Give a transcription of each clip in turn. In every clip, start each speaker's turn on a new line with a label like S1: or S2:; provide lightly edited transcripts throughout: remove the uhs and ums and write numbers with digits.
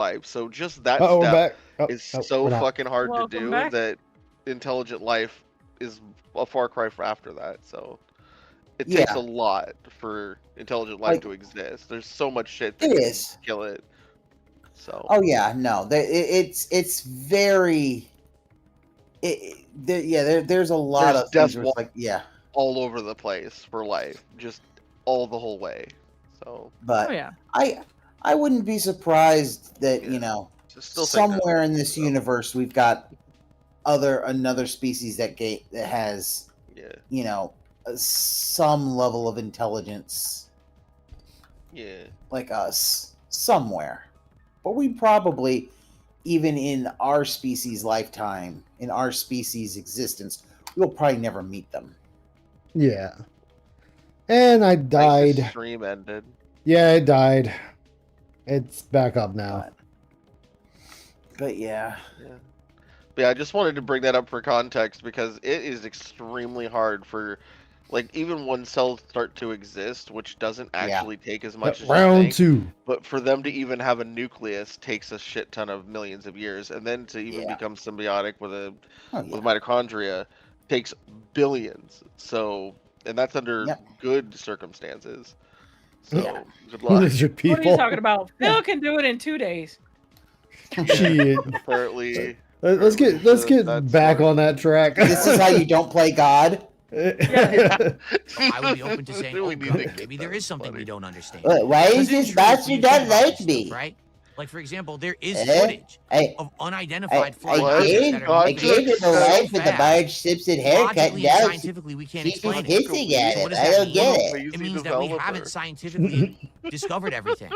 S1: life. So just that
S2: Oh, we're
S1: step
S2: back. Oh,
S1: is
S2: no,
S1: so
S2: we're not.
S1: fucking hard to
S3: Welcome
S1: do
S3: back.
S1: that intelligent life is a far cry for after that. So it takes a
S4: Yeah,
S1: lot for intelligent life
S4: like
S1: to exist. There's so much shit that
S4: it
S1: can
S4: is.
S1: kill it. So
S4: Oh yeah, no, it's very. There's a lot
S1: there's
S4: of
S1: death
S4: things where it's like, yeah,
S1: all over the place for life, just all the whole way. So
S4: but
S3: Oh yeah.
S4: I wouldn't be surprised that
S1: yeah, just still think that.
S4: somewhere in this
S1: So,
S4: universe we've got another species that has
S1: yeah,
S4: some level of intelligence
S1: yeah,
S4: like us somewhere, but we probably, even in our species lifetime, in our species existence, we'll probably never meet them.
S2: Yeah. And I
S1: Nice
S2: died.
S1: the stream ended.
S2: Yeah, it died. It's back up now.
S4: But yeah.
S1: But yeah, I just wanted to bring that up for context because it is extremely hard for, like, even when cells start to exist, which doesn't actually take as much as you
S2: Round
S1: think,
S2: 2.
S1: but for them to even have a nucleus takes a shit ton of millions of years, and then to even become symbiotic with with mitochondria takes billions. So, and that's under good circumstances. So, good luck.
S2: Lizard people.
S3: What are you talking about? Phil can do it in 2 days.
S2: Shit.
S1: Apparently.
S2: Let's get back on that track.
S4: This is how you don't play God.
S5: I would be open to saying, oh, God, maybe there is something we don't understand.
S4: Why is this bastard not like me?
S5: Right? Like, for example, there is footage of unidentified flying
S4: I gave him a life with a Marge Simpson haircut.
S5: Logically
S4: Now
S5: and scientifically, we can't explain it.
S4: hissing at
S5: So what
S4: it.
S5: does
S4: I
S5: that
S4: don't
S5: mean?
S4: get it.
S5: It means that we haven't scientifically discovered everything.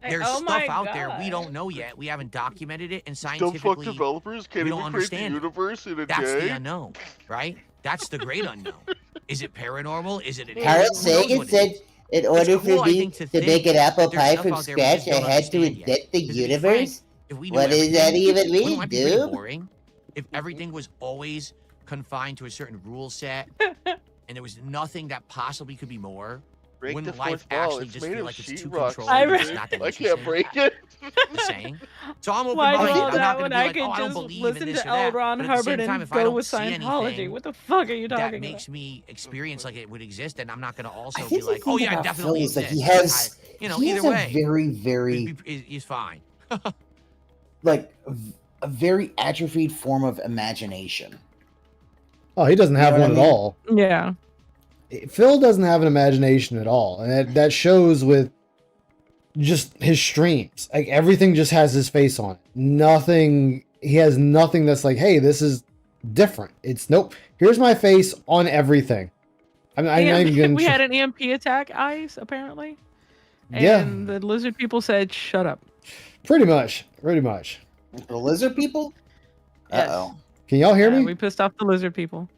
S5: There's
S3: Oh
S5: stuff
S3: my
S5: out there we
S3: God.
S5: don't know yet. We haven't documented it, and
S1: Dumb fuck
S5: scientifically,
S1: developers can't
S5: we
S1: even
S5: don't
S1: create the
S5: understand it.
S1: universe in a
S5: That's
S1: day.
S5: the unknown, right? That's the great unknown. Is it paranormal? Is it an
S4: Carl
S5: alien? Who knows
S4: Sagan
S5: what it
S4: said,
S5: is?
S4: in order
S5: cool,
S4: for
S5: I
S4: me
S5: think,
S4: to
S5: to think
S4: make an apple
S5: that there's
S4: pie
S5: stuff
S4: from
S5: out there we
S4: scratch,
S5: just
S4: I
S5: don't
S4: had to
S5: understand yet.
S4: invent the
S5: Because to be
S4: universe?
S5: frank, if we knew
S4: What does that
S5: everything,
S4: even
S5: wouldn't
S4: mean,
S5: that be pretty
S4: dude?
S5: boring? If everything was always confined to a certain rule set, and there was nothing that possibly could be more,
S1: Break
S5: wouldn't
S1: the
S5: life
S1: fourth wall.
S5: actually
S1: It's
S5: just
S1: made
S5: feel
S1: of
S5: like it's too
S1: sheetrock.
S5: controlling? It's not that
S1: I
S5: interesting.
S1: can't break it.
S5: Just saying. So I'm
S3: Why do
S5: open-minded.
S3: all
S5: I'm
S3: that
S5: not going
S3: when
S5: to be
S3: I
S5: like,
S3: can
S5: oh, I don't
S3: just
S5: believe
S3: listen
S5: in this
S3: to
S5: or that.
S3: L. Ron
S5: But at the same
S3: Hubbard
S5: time,
S3: and
S5: if I
S3: go
S5: don't
S3: with
S5: see
S3: Scientology?
S5: anything
S3: What the fuck are you
S5: that
S3: talking
S5: makes me experience like it would exist, and I'm not going to also
S4: I
S5: be
S4: think the
S5: like, oh
S4: thing
S5: yeah, it
S4: about
S5: definitely
S4: Phil is that
S5: exists.
S4: he
S5: Either
S4: has
S5: way,
S4: a very,
S5: he's fine.
S4: like, a very atrophied form of imagination.
S2: Oh, he doesn't have
S4: You know
S2: one
S4: what I
S2: at
S4: mean?
S2: all.
S3: Yeah.
S2: Phil doesn't have an imagination at all. And that shows with just his streams. Like, everything just has his face on it. Nothing, he has nothing that's like, hey, this is different. It's nope. Here's my face on everything. I'm not even gonna
S3: We had an EMP attack, Ice, apparently.
S2: Yeah.
S3: And the lizard people said, shut up.
S2: Pretty much.
S4: The lizard people?
S3: Yes.
S4: Uh-oh.
S2: Can y'all hear me?
S3: We pissed off the lizard people.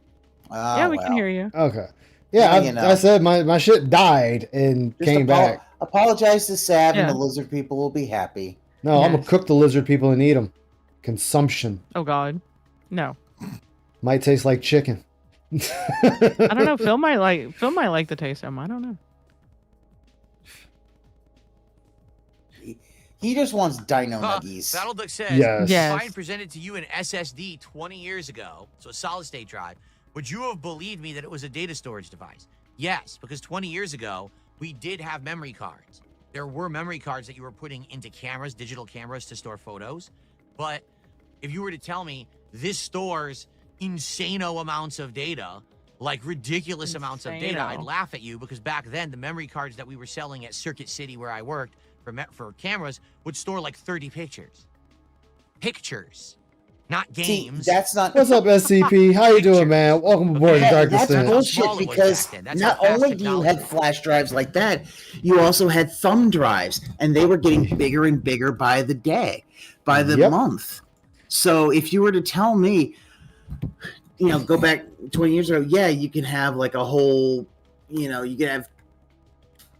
S4: Oh,
S3: Yeah, we can hear you.
S2: Okay. Yeah,
S4: Well,
S2: I said my shit died and
S4: Just
S2: came back.
S4: Apologize to Sav, and
S3: Yeah.
S4: the lizard people will be happy.
S2: No, I'm gonna
S3: Yes.
S2: cook the lizard people and eat them. Consumption.
S3: Oh, God. No.
S2: Might taste like chicken.
S3: I don't know. Phil might like the taste of them. I don't know.
S4: He just wants dino nuggies.
S5: Battleduck says,
S2: Yes.
S3: Yes.
S5: if I had presented to you an SSD 20 years ago, so a solid state drive, would you have believed me that it was a data storage device? Yes, because 20 years ago, we did have memory cards. There were memory cards that you were putting into cameras, digital cameras to store photos. But if you were to tell me this stores insano amounts of data, like ridiculous amounts of data, I'd
S3: Insano.
S5: laugh at you, because back then, the memory cards that we were selling at Circuit City where I worked for cameras would store like 30 pictures. Pictures, not
S4: See,
S5: games.
S4: that's not.
S2: What's up, SCP? How you doing, man? Welcome aboard the
S4: Yeah,
S2: Darkest
S4: that's
S2: End.
S4: bullshit
S5: small it was
S4: because
S5: back then. That's
S4: not
S5: how fast
S4: only do you have
S5: technology was.
S4: flash drives like that, you also had thumb drives, and they were getting bigger and bigger by the day, by the
S2: Yep.
S4: month. So if you were to tell me, go back 20 years ago, yeah, you can have like a whole, you can have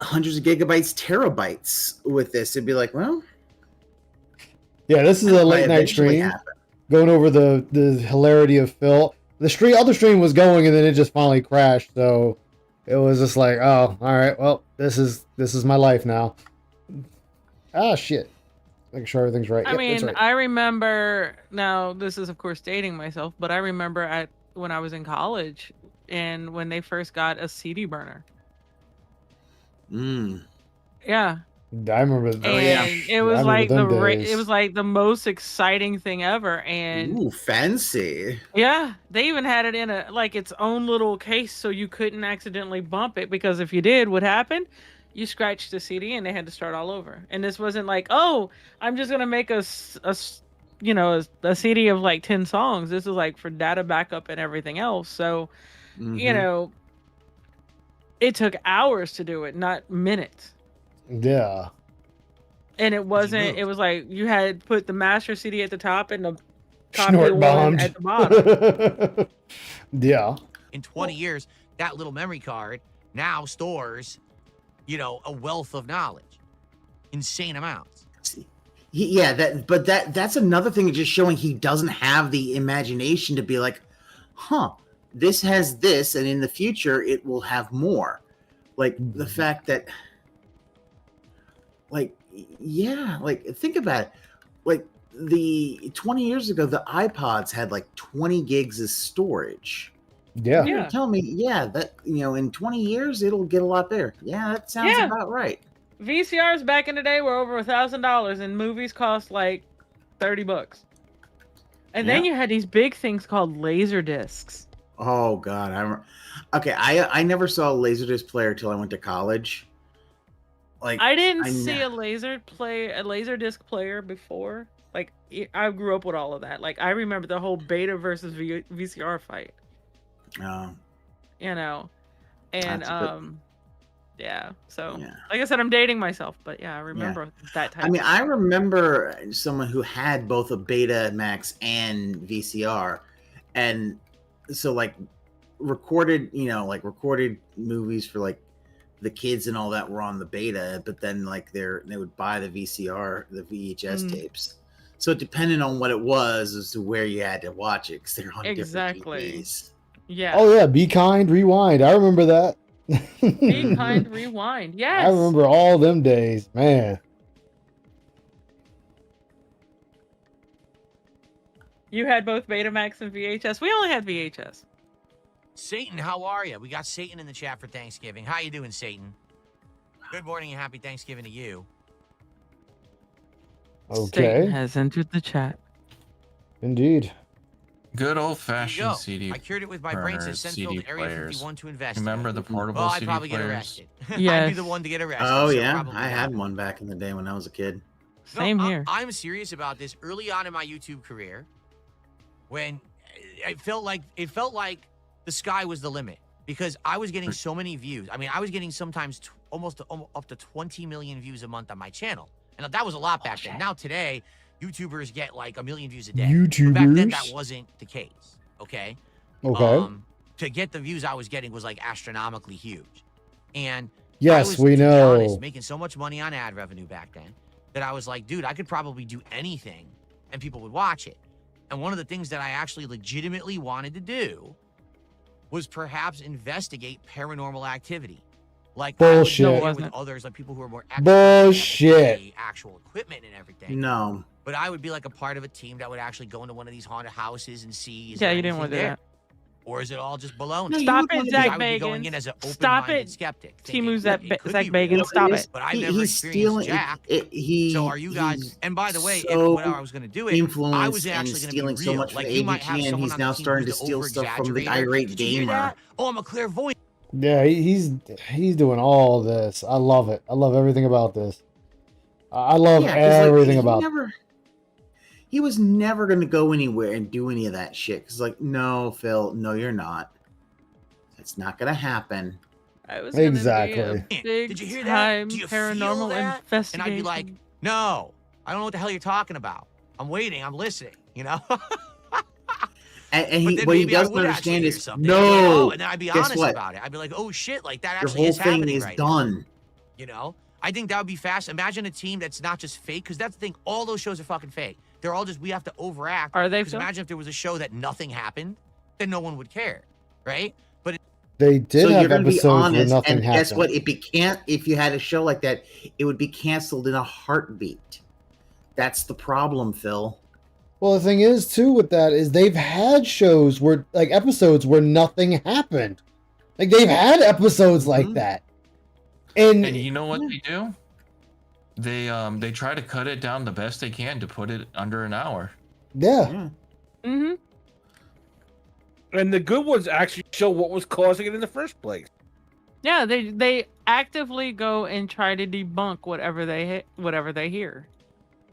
S4: hundreds of gigabytes, terabytes with this. It'd be like, well,
S2: Yeah, this is a
S4: that might
S2: late night
S4: eventually
S2: stream.
S4: happen.
S2: Going over the hilarity of Phil. The other stream was going and then it just finally crashed. So it was just like, oh, all right, well, this is my life now. Ah, shit. Make sure everything's right.
S3: I
S2: Yep, that's
S3: mean,
S2: right.
S3: I remember. Now, this is of course dating myself, but I remember when I was in college, and when they first got a CD burner. Yeah.
S2: I remember.
S3: And it
S2: I
S3: was
S2: remember
S3: like
S2: them
S3: it
S2: days.
S3: was like the most exciting thing ever. And
S4: Ooh, fancy.
S3: yeah, they even had it in its own little case, so you couldn't accidentally bump it, because if you did, what happened? You scratched the CD and they had to start all over. And this wasn't like, oh, I'm just gonna make a CD of like 10 songs. This is like for data backup and everything else. So, it took hours to do it, not minutes.
S2: Yeah.
S3: And it wasn't. It was like you had put the master CD at the top and the copy
S2: Snort
S3: one
S2: bombed.
S3: at the bottom.
S2: Yeah.
S5: In 20 years, that little memory card now stores, a wealth of knowledge, insane amounts.
S4: Yeah, that's another thing, just showing he doesn't have the imagination to be like, this has this, and in the future it will have more. Like the fact that, think about it. Like the 20 years ago, the iPods had like 20 gigs of storage.
S2: Yeah.
S4: You're telling me, that in 20 years it'll get a lot better. Yeah, that sounds about right.
S3: VCRs back in the day were over $1,000, and movies cost like $30. And then you had these big things called laser discs.
S4: Oh God, I never saw a Laserdisc player till I went to college. Like
S3: I didn't see a Laserdisc player before. Like I grew up with all of that. Like I remember the whole beta versus VCR fight.
S4: Oh.
S3: And So like I said, I'm dating myself, but I remember that type.
S4: I mean, I remember someone who had both a Betamax and VCR, and so like recorded movies for like the kids and all that were on the beta, but then like they would buy the VCR, the VHS tapes. So it depended on what it was as to where you had to watch it, because they're on different TVs.
S3: Yeah.
S2: Oh yeah, Be Kind, Rewind. I remember that.
S3: Be Kind, Rewind. Yes.
S2: I remember all them days, man.
S3: You had both Betamax and VHS. We only had VHS.
S5: Satan, how are you? We got Satan in the chat for Thanksgiving. How you doing, Satan? Good morning and happy Thanksgiving to you.
S2: Okay.
S3: Satan has entered the chat.
S2: Indeed.
S6: Good old-fashioned CD.
S5: I cured it with my brain to send Phil to Area 51 to investigate.
S6: Remember the portable CD
S5: I'd probably
S6: players?
S5: get arrested.
S3: Yes.
S5: I'd be the one to get arrested.
S4: Oh
S5: so
S4: yeah, I had one back in the day when I was a kid.
S3: Same here.
S5: I'm serious about this. Early on in my YouTube career, when it felt like the sky was the limit, because I was getting so many views. I mean, I was getting sometimes almost up to 20 million views a month on my channel, and that was a lot back then. Now today, YouTubers get like 1 million views a day. But back then, that wasn't the case. Okay. To get the views I was getting was like astronomically huge, and
S2: yes,
S5: we
S2: know.
S5: To be honest, making so much money on ad revenue back then that I was like, dude, I could probably do anything, and people would watch it. And one of the things that I actually legitimately wanted to do was perhaps investigate paranormal activity. Like
S2: bullshit
S5: with others, like people who are more
S2: bullshit,
S5: actual equipment and everything.
S4: No,
S5: but I would be like a part of a team that would actually go into one of these haunted houses and see.
S3: Yeah, you didn't want to do that.
S5: Or is it all just baloney?
S3: No, stop it, Zach Bagans. Stop it,
S5: skeptic.
S3: Timu Zach Bagans. Stop it.
S5: But I've never experienced Jack. So are you guys? And by the way,
S4: so
S5: if I was going to do it, I was actually going to be real.
S4: So much
S5: like you might have someone
S4: he's
S5: on
S4: now
S5: the team
S4: starting to
S5: who's
S4: steal stuff from the irate gamer.
S5: Oh, I'm a clairvoyant.
S2: Yeah, he's doing all this. I love it. I love everything about this. I love everything about it.
S4: He was never going to go anywhere and do any of that shit. Because, like, no, Phil, no, you're not. It's not going to happen.
S3: I was
S2: exactly.
S5: Did you hear that? Do you
S3: paranormal
S5: feel that?
S3: investigation.
S5: And I'd be like, no, I don't know what the hell you're talking about. I'm waiting. I'm listening, you know?
S4: And what he doesn't understand is, no.
S5: Like, oh, and then I'd be honest about it. I'd be like, oh, shit, like that actually is happening.
S4: Your whole thing is done.
S5: You know? I think that would be fast. Imagine a team that's not just fake, because that's the thing. All those shows are fucking fake. They're all just, we have to overact.
S3: Are they?
S5: Because imagine if there was a show that nothing happened, then no one would care, right? But
S2: they did have episodes where nothing happened.
S4: Guess what? If you had a show like that, it would be canceled in a heartbeat. That's the problem, Phil.
S2: Well, the thing is, too, with that is they've had shows where, like, episodes where nothing happened. Like, they've had episodes like that. And
S6: you know what they do? They try to cut it down the best they can to put it under an hour.
S2: Yeah.
S3: Mm-hmm.
S7: And the good ones actually show what was causing it in the first place.
S3: Yeah, they actively go and try to debunk whatever they hear.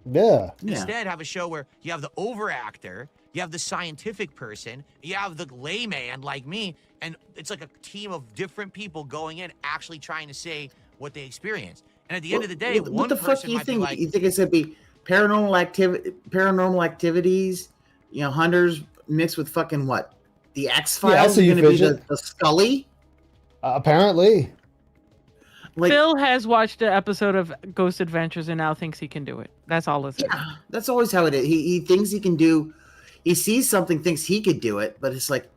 S2: Yeah.
S5: Instead, have a show where you have the overactor, you have the scientific person, you have the layman like me, and it's like a team of different people going in, actually trying to say what they experienced. And at the end of the day,
S4: what the fuck do you think? You think it's gonna be paranormal activities? You know, hunters mixed with fucking what? The X-Files is gonna be the Scully?
S2: Apparently.
S4: Like,
S3: Phil has watched an episode of Ghost Adventures and now thinks he can do it. That's all it is.
S4: Yeah, that's always how it is. He thinks he can do. He sees something, thinks he could do it, but it's like,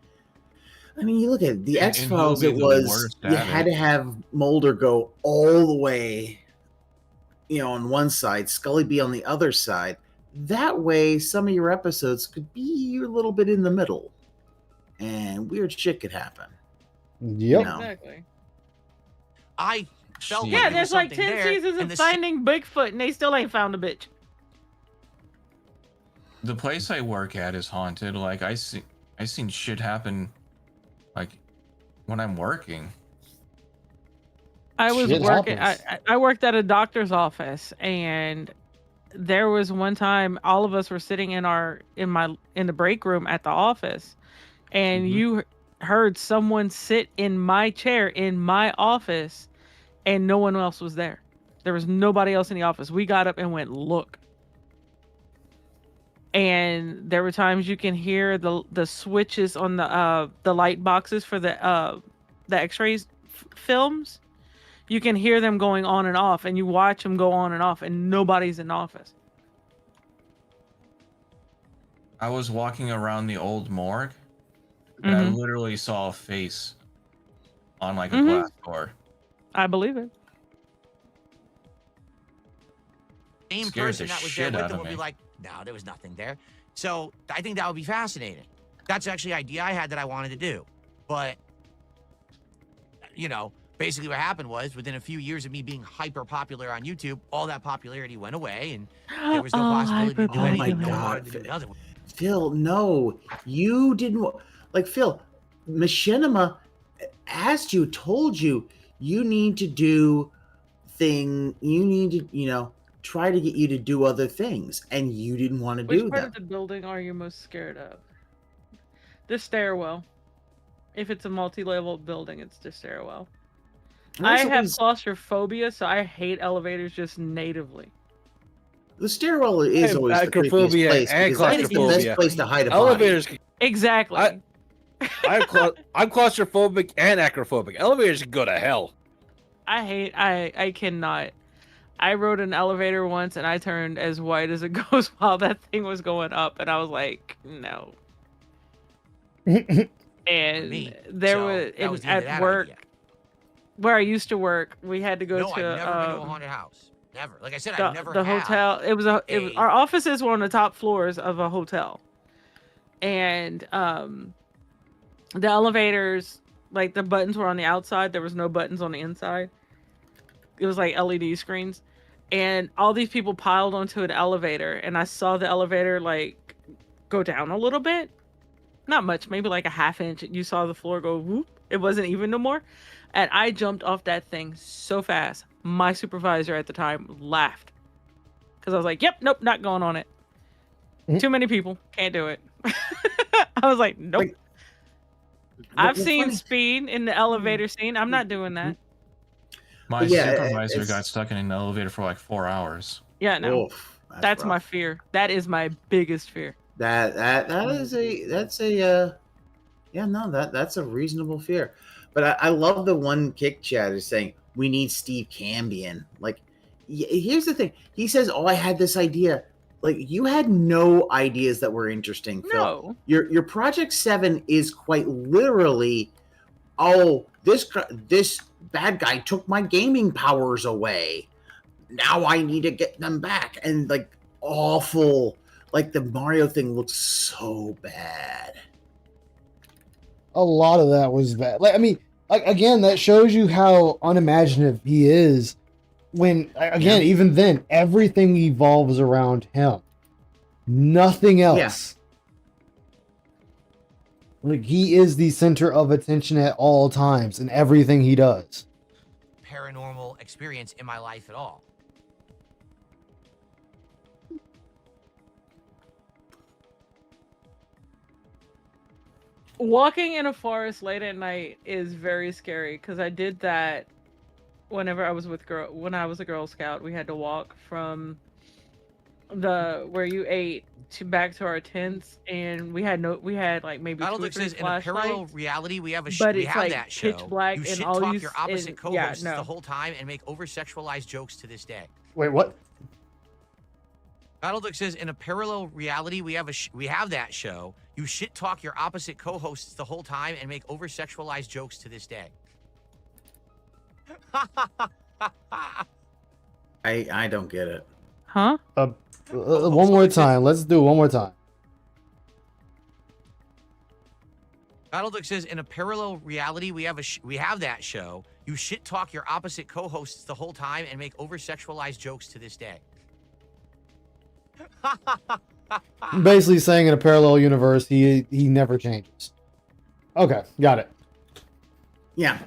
S4: I mean, you look at it, the X-Files. It was you had to have Mulder go all the way, you know, on one side, Scully be on the other side. That way, some of your episodes could be a little bit in the middle, and weird shit could happen.
S2: Yep.
S4: You know?
S3: Exactly.
S5: I felt
S3: Yeah, there's like 10 seasons of finding Bigfoot, and they still ain't found a bitch.
S6: The place I work at is haunted. Like I seen shit happen, like when I'm working.
S3: I was
S2: Shit
S3: working.
S2: happens.
S3: I worked at a doctor's office, and there was one time all of us were sitting in the break room at the office, and you heard someone sit in my chair in my office, and no one else was there. There was nobody else in the office. We got up and went look, and there were times you can hear the switches on the light boxes for the X-rays films. You can hear them going on and off, and you watch them go on and off, and nobody's in the office.
S6: I was walking around the old morgue, and I literally saw a face on like a glass door.
S3: I believe it.
S5: Same person that was there with them will be like, no, there was nothing there. So I think that would be fascinating. That's actually an idea I had that I wanted to do. But, you know, basically what happened was within a few years of me being hyper popular on YouTube, all that popularity went away, and there was no possibility to do anything.
S4: Oh my
S5: No one
S4: God.
S5: wanted to do another one.
S4: Phil, no, you didn't. Like, Phil, Machinima asked you, told you, you need to do you need to, you know, try to get you to do other things, and you didn't want to do
S3: Which part
S4: them.
S3: of the building are you most scared of? The stairwell. If it's a multi-level building, it's the stairwell. I have claustrophobia, so I hate elevators just natively.
S4: The stairwell is always the creepiest
S7: acrophobia
S4: place
S7: and
S4: because that's the
S7: claustrophobia.
S4: best place to hide a
S7: Elevators.
S4: body.
S3: Exactly.
S7: I'm claustrophobic and acrophobic. Elevators can go to hell.
S3: I cannot. I rode an elevator once and I turned as white as a ghost while that thing was going up, and I was like, no. And there was at work where I used to work, we had to go to
S5: I've never been to a haunted house. Never. Like I said, I've never
S3: the hotel. It was our offices were on the top floors of a hotel, and the elevators, like the buttons were on the outside. There was no buttons on the inside. It was like LED screens, and all these people piled onto an elevator, and I saw the elevator like go down a little bit, not much, maybe like a half inch. You saw the floor go whoop. It wasn't even no more, and I jumped off that thing so fast. My supervisor at the time laughed because I was like, "Yep, nope, not going on it. Too many people, can't do it." I was like, "Nope."
S4: Like,
S3: I've seen speed in the elevator scene. I'm not doing that.
S6: My supervisor got stuck in an elevator for like 4 hours.
S3: Yeah, no.
S4: Oof,
S3: that's
S4: rough.
S3: my fear. That is my biggest fear.
S4: That's a reasonable fear. But I love the one kick chat is saying we need Steve Cambion. Like, here's the thing. He says, "Oh, I had this idea." Like, you had no ideas that were interesting, Phil.
S3: No.
S4: Your Project 7 is quite literally, oh, this bad guy took my gaming powers away. Now I need to get them back. And like awful. Like the Mario thing looks so bad.
S2: A lot of that was bad. Like, I mean, like, again, that shows you how unimaginative he is. When again, even then, everything evolves around him. Nothing else. Yeah. Like, he is the center of attention at all times in everything he does.
S5: Paranormal experience in my life at all.
S3: Walking in a forest late at night is very scary because I did that whenever I was when I was a Girl Scout. We had to walk from where you ate to back to our tents, and we had like maybe
S5: Battle
S3: 2 or 3
S5: says in a parallel
S3: flashlights.
S5: reality we have
S3: But it's like
S5: that
S3: pitch
S5: show.
S3: black
S5: You
S3: and
S5: shit
S3: all
S5: talk
S3: you
S5: your opposite
S3: and-
S5: co-hosts
S3: yeah, no.
S5: the whole time and make over sexualized jokes to this day.
S2: Wait, what?
S5: Battleduck says in a parallel reality we have that show. You shit talk your opposite co-hosts the whole time and make over sexualized jokes to this day.
S4: I don't get it.
S3: Huh?
S2: One more time. Let's do it one more time.
S5: Battleduck says in a parallel reality we have that show. You shit talk your opposite co-hosts the whole time and make over sexualized jokes to this day.
S2: Basically saying in a parallel universe, he never changes. Okay, got it.
S4: Yeah.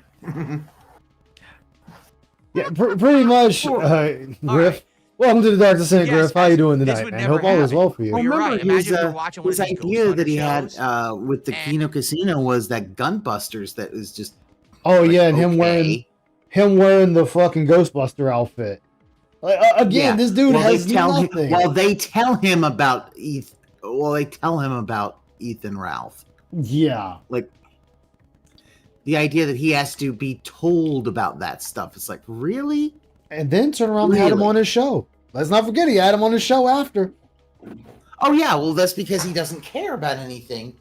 S2: Yeah, pretty much. Griff,
S5: right.
S2: welcome to the Dark Descent,
S5: Yes,
S2: Griff. How you doing
S5: this
S2: tonight,
S5: would
S2: man?
S5: never
S2: Hope all is
S5: happen.
S2: well for you.
S5: Well, you're
S4: Remember
S5: right. Imagine
S4: his,
S5: if you're watching one
S4: his
S5: of these
S4: idea
S5: Ghost
S4: that he
S5: Hunter
S4: had
S5: shows,
S4: with the
S5: and-
S4: Kino Casino was that Gunbusters that was just
S2: Oh
S4: like,
S2: yeah, and
S4: okay.
S2: him wearing the fucking Ghostbuster outfit. Like, again,
S4: Yeah.
S2: this dude
S4: Well,
S2: has
S4: they tell
S2: nothing.
S4: him, well, they tell him about Ethan Ralph.
S2: Yeah.
S4: Like the idea that he has to be told about that stuff. It's like, really?
S2: And then turn around and had him
S4: Really?
S2: on his show. Let's not forget he had him on his show after.
S4: Oh yeah, well that's because he doesn't care about anything.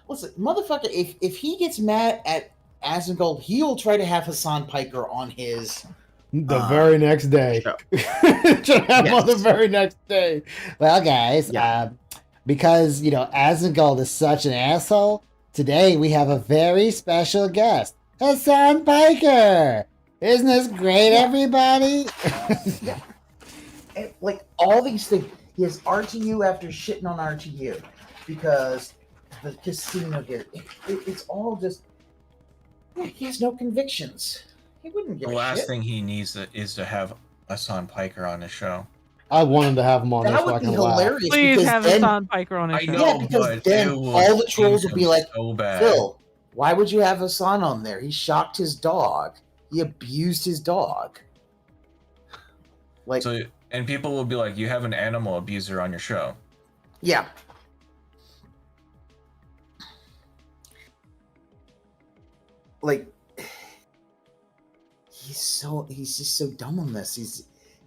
S4: Listen, motherfucker, if he gets mad at Asmongold, he'll try to have Hassan Piker on his
S2: The very next day.
S4: show.
S2: On the very next day. Well, guys,
S4: Yeah.
S2: because, Asmongold is such an asshole, today we have a very special guest, Hassan Piker. Isn't this great, everybody?
S4: And, like all these things, he has RTU after shitting on RTU because the casino did. It's all just. He has no convictions. He wouldn't give
S6: The
S4: a
S6: last
S4: shit.
S6: thing he needs is to have Hassan Piker on his show.
S2: I want him to have him on
S4: That
S2: this
S4: would be
S2: fucking laugh.
S4: hilarious.
S3: Please
S4: because
S3: have
S4: then,
S3: Hassan Piker on his
S6: I
S3: show.
S6: know,
S4: Yeah, because
S6: but
S4: then
S6: it would
S4: all the trolls would be
S6: taint
S4: like,
S6: him so bad.
S4: Phil, why would you have Hassan on there? He shocked his dog. He abused his dog. Like,
S6: So, and people will be like, "You have an animal abuser on your show."
S4: yeah. Like, he's just so dumb on this.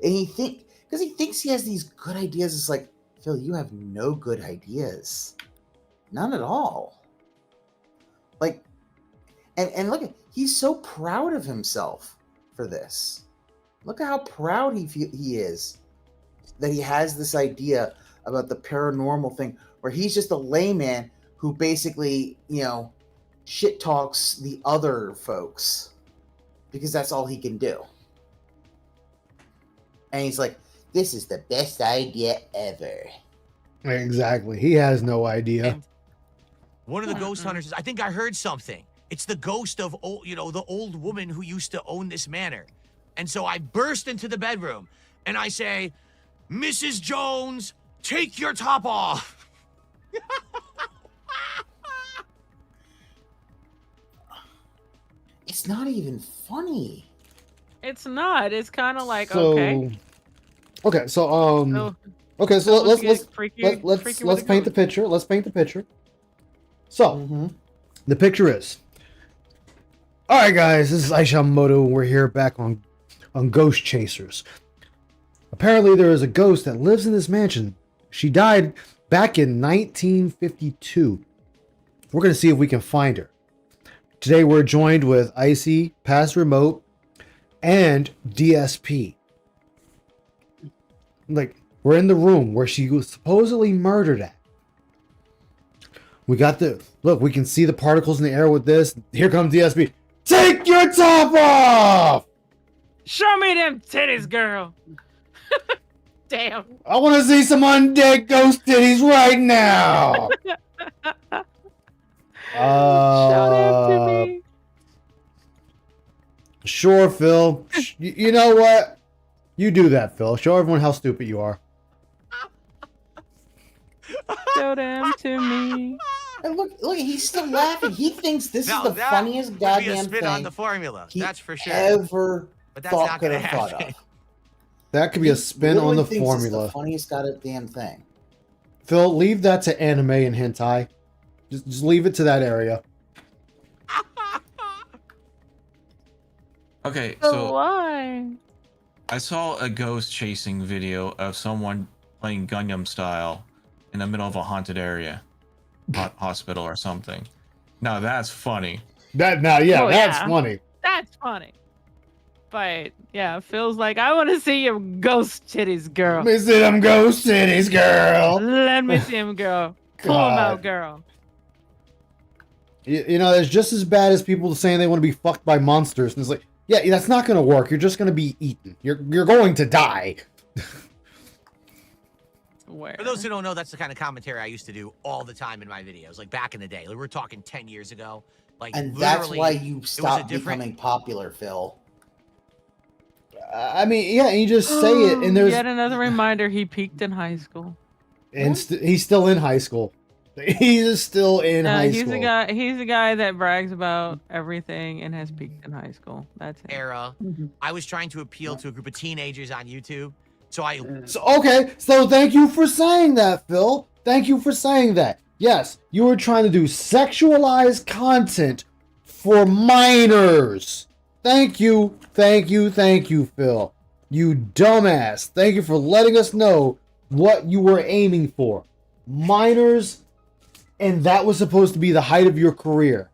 S4: He thinks he has these good ideas. It's like, Phil, you have no good ideas. None at all. Like, and look at, he's so proud of himself for this. Look at how proud he is that he has this idea about the paranormal thing, where he's just a layman who basically, shit talks the other folks because that's all he can do. And he's like, this is the best idea ever.
S2: Exactly. He has no idea.
S5: And one of the ghost hunters says, I think I heard something. It's the ghost of the old woman who used to own this manor. And so I burst into the bedroom and I say, Mrs. Jones, take your top off.
S4: It's not even funny.
S3: It's not. It's kind of like,
S2: So,
S3: okay.
S2: okay, so
S3: So,
S2: okay, so
S3: let's
S2: let's
S3: get freaky
S2: let's
S3: with
S2: paint
S3: a
S2: the picture. Let's paint the picture. So,
S4: Mm-hmm.
S2: the picture is. All right, guys, this is Aishamoto. We're here back on Ghost Chasers. Apparently, there is a ghost that lives in this mansion. She died back in 1952. We're going to see if we can find her. Today, we're joined with Icy, Pass Remote, and DSP. like we're in the room where she was supposedly murdered at. We got the look. We can see the particles in the air with this. Here comes DSP. Take your top off.
S3: Show me them titties, girl. Damn.
S2: I want to see some undead ghost titties right now.
S3: Show them to me.
S2: Sure, Phil. You know what? You do that, Phil. Show everyone how stupid you are.
S3: Show them to me.
S4: And look, he's still laughing. He thinks this
S5: No,
S4: is the
S5: that
S4: funniest
S5: would be a
S4: goddamn
S5: spin
S4: thing
S5: on the formula.
S4: he
S5: That's for sure.
S4: ever
S5: But that's
S4: thought
S5: not
S4: could
S5: gonna
S4: have thought
S5: happen.
S4: of.
S2: That could be a spin on the
S4: Literally thinks it's
S2: formula.
S4: the funniest goddamn thing.
S2: Phil, leave that to anime and hentai. Just leave it to that area.
S6: Okay,
S3: So
S6: so
S3: why?
S6: I saw a ghost chasing video of someone playing Gundam style in the middle of a haunted area, hospital or something. Now that's funny.
S2: That's
S3: yeah.
S2: funny.
S3: That's funny. But yeah, Phil's like, I want to see your ghost titties, girl.
S2: Let me see them ghost titties, girl.
S3: Let me see him, girl. Pull him out,
S2: God.
S3: girl.
S2: You know, it's just as bad as people saying they want to be fucked by monsters. And it's like, yeah, that's not going to work. You're just going to be eaten. You're going to die.
S3: Where?
S5: For those who don't know, that's the kind of commentary I used to do all the time in my videos, like back in the day. Like, we're talking 10 years ago. Like,
S4: And that's
S5: literally,
S4: why you stopped
S5: different-
S4: becoming popular, Phil.
S2: I mean, yeah, and you just say it, and there's
S3: Yet another reminder he peaked in high school.
S2: and he's still in high school. He's still in high
S3: He's
S2: school.
S3: a guy. He's a guy that brags about everything and has peaked in high school. That's it.
S5: era. I was trying to appeal to a group of teenagers on YouTube. So I
S2: So thank you for saying that, Phil. Thank you for saying that. Yes, you were trying to do sexualized content for minors. Thank you, Phil. You dumbass. Thank you for letting us know what you were aiming for. Minors, and that was supposed to be the height of your career.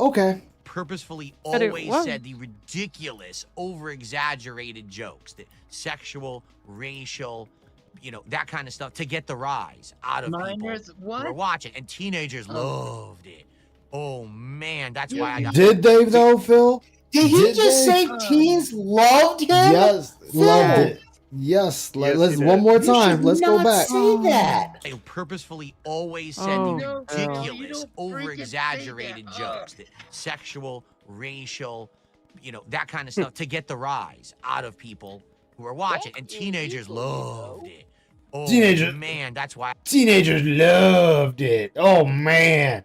S2: Okay.
S5: purposefully
S3: But it
S5: always
S3: wasn't.
S5: said the ridiculous, over-exaggerated jokes, that sexual, racial, that kind of stuff to get the rise out of
S8: Minors,
S5: people who
S8: what?
S5: are watching, and teenagers loved it. Oh man, that's why I got.
S2: Did they though, Phil?
S4: Did he
S2: Did
S4: just
S2: they?
S4: say teens loved him?
S2: Yes,
S4: Phil,
S2: loved it. Yes,
S1: Yes,
S2: let's
S1: he did.
S2: one more
S4: You
S2: time.
S4: should
S2: Let's go
S4: not
S2: back.
S4: say that.
S5: I purposefully always said
S3: Oh,
S5: the
S3: no,
S5: ridiculous,
S8: you don't freaking
S5: over-exaggerated
S8: say that.
S5: jokes, that sexual, racial, that kind of stuff to get the rise out of people who are watching, and teenagers loved it. Oh
S2: Teenagers-
S5: man, that's why.
S2: Teenagers loved it. Oh man,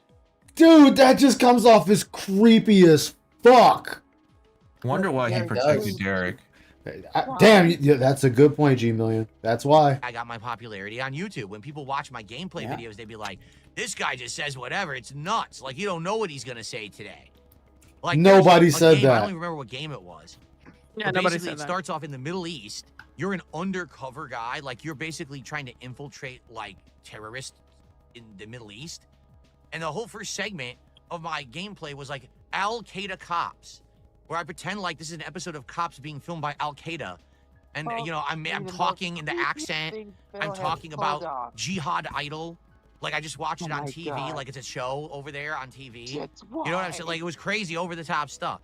S2: dude, that just comes off as creepy as fuck.
S6: Wonder why
S4: Yeah,
S6: he
S4: it
S6: protected
S4: does.
S6: Derek.
S2: Damn, yeah, that's a good point, G Million. That's why.
S5: I got my popularity on YouTube. When people watch my gameplay
S4: Yeah.
S5: videos, they'd be like, "This guy just says whatever. It's nuts. Like, you don't know what he's gonna say today." Like,
S2: Nobody
S5: there's a
S2: said
S5: game, I
S2: that.
S5: don't even remember what game it was.
S3: Yeah,
S5: But
S3: nobody
S5: basically,
S3: said
S5: it
S3: that.
S5: starts off in the Middle East. You're an undercover guy. Like, you're basically trying to infiltrate, like, terrorists in the Middle East. And the whole first segment of my gameplay was like Al Qaeda cops, where I pretend like this is an episode of Cops being filmed by Al Qaeda. And, I'm talking in the accent. I'm talking about Jihad Idol. Like, I just watched it on TV, like it's a show over there on TV. You know what I'm saying? Like, it was crazy, over-the-top stuff.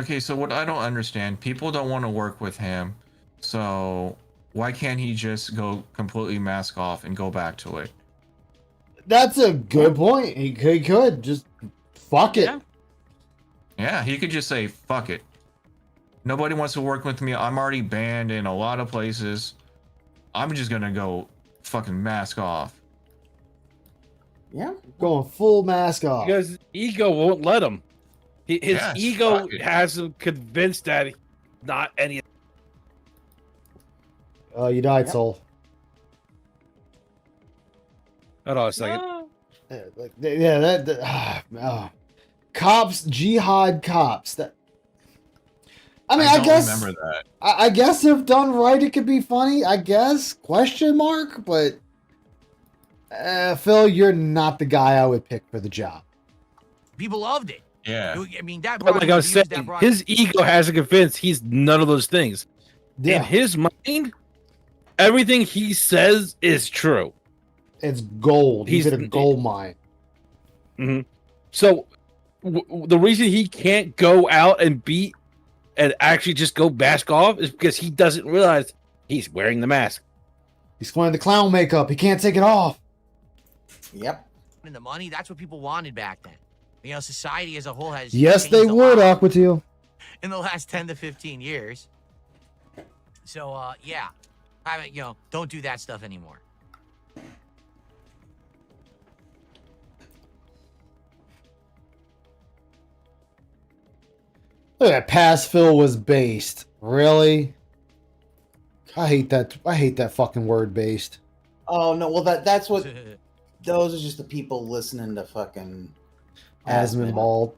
S6: Okay, so what I don't understand, people don't want to work with him, so why can't he just go completely mask off and go back to it?
S2: That's a good point. He could just fuck it.
S3: Yeah.
S6: Yeah, he could just say, fuck it. Nobody wants to work with me. I'm already banned in a lot of places. I'm just gonna go fucking mask off.
S4: Yeah.
S2: Going full mask off.
S7: Because ego won't let him. His
S6: Yes,
S7: ego
S6: fuck it.
S7: has him convinced that he's not any.
S2: Oh, you died,
S4: Yep.
S2: Soul.
S7: Hold on a second.
S3: No.
S2: Cops, jihad cops. I mean, I
S6: don't
S2: guess.
S6: remember that.
S2: I guess if done right, it could be funny. I guess question mark, but Phil, you're not the guy I would pick for the job.
S5: People loved it.
S6: Yeah.
S5: I mean, that
S7: But
S5: brought
S7: like I was
S5: views,
S7: saying,
S5: that brought-
S7: his ego has him convinced he's none of those things.
S2: Yeah.
S7: In his mind, everything he says is true.
S2: It's gold. He's in a gold mine.
S7: Mm-hmm. So the reason he can't go out and beat and actually just go mask off is because he doesn't realize he's wearing the mask.
S2: He's wearing the clown makeup. He can't take it off.
S4: Yep.
S5: And the money, that's what people wanted back then. You know, society as a whole has
S2: Yes, they
S5: changed a
S2: would,
S5: lot
S2: Aquateel.
S5: in the last 10 to 15 years. So, yeah. Don't do that stuff anymore.
S2: Look at that. Pass fill was based. Really? I hate that. I hate that fucking word based.
S4: Oh no, well that's what those are just the people listening to fucking
S2: Asmonbald.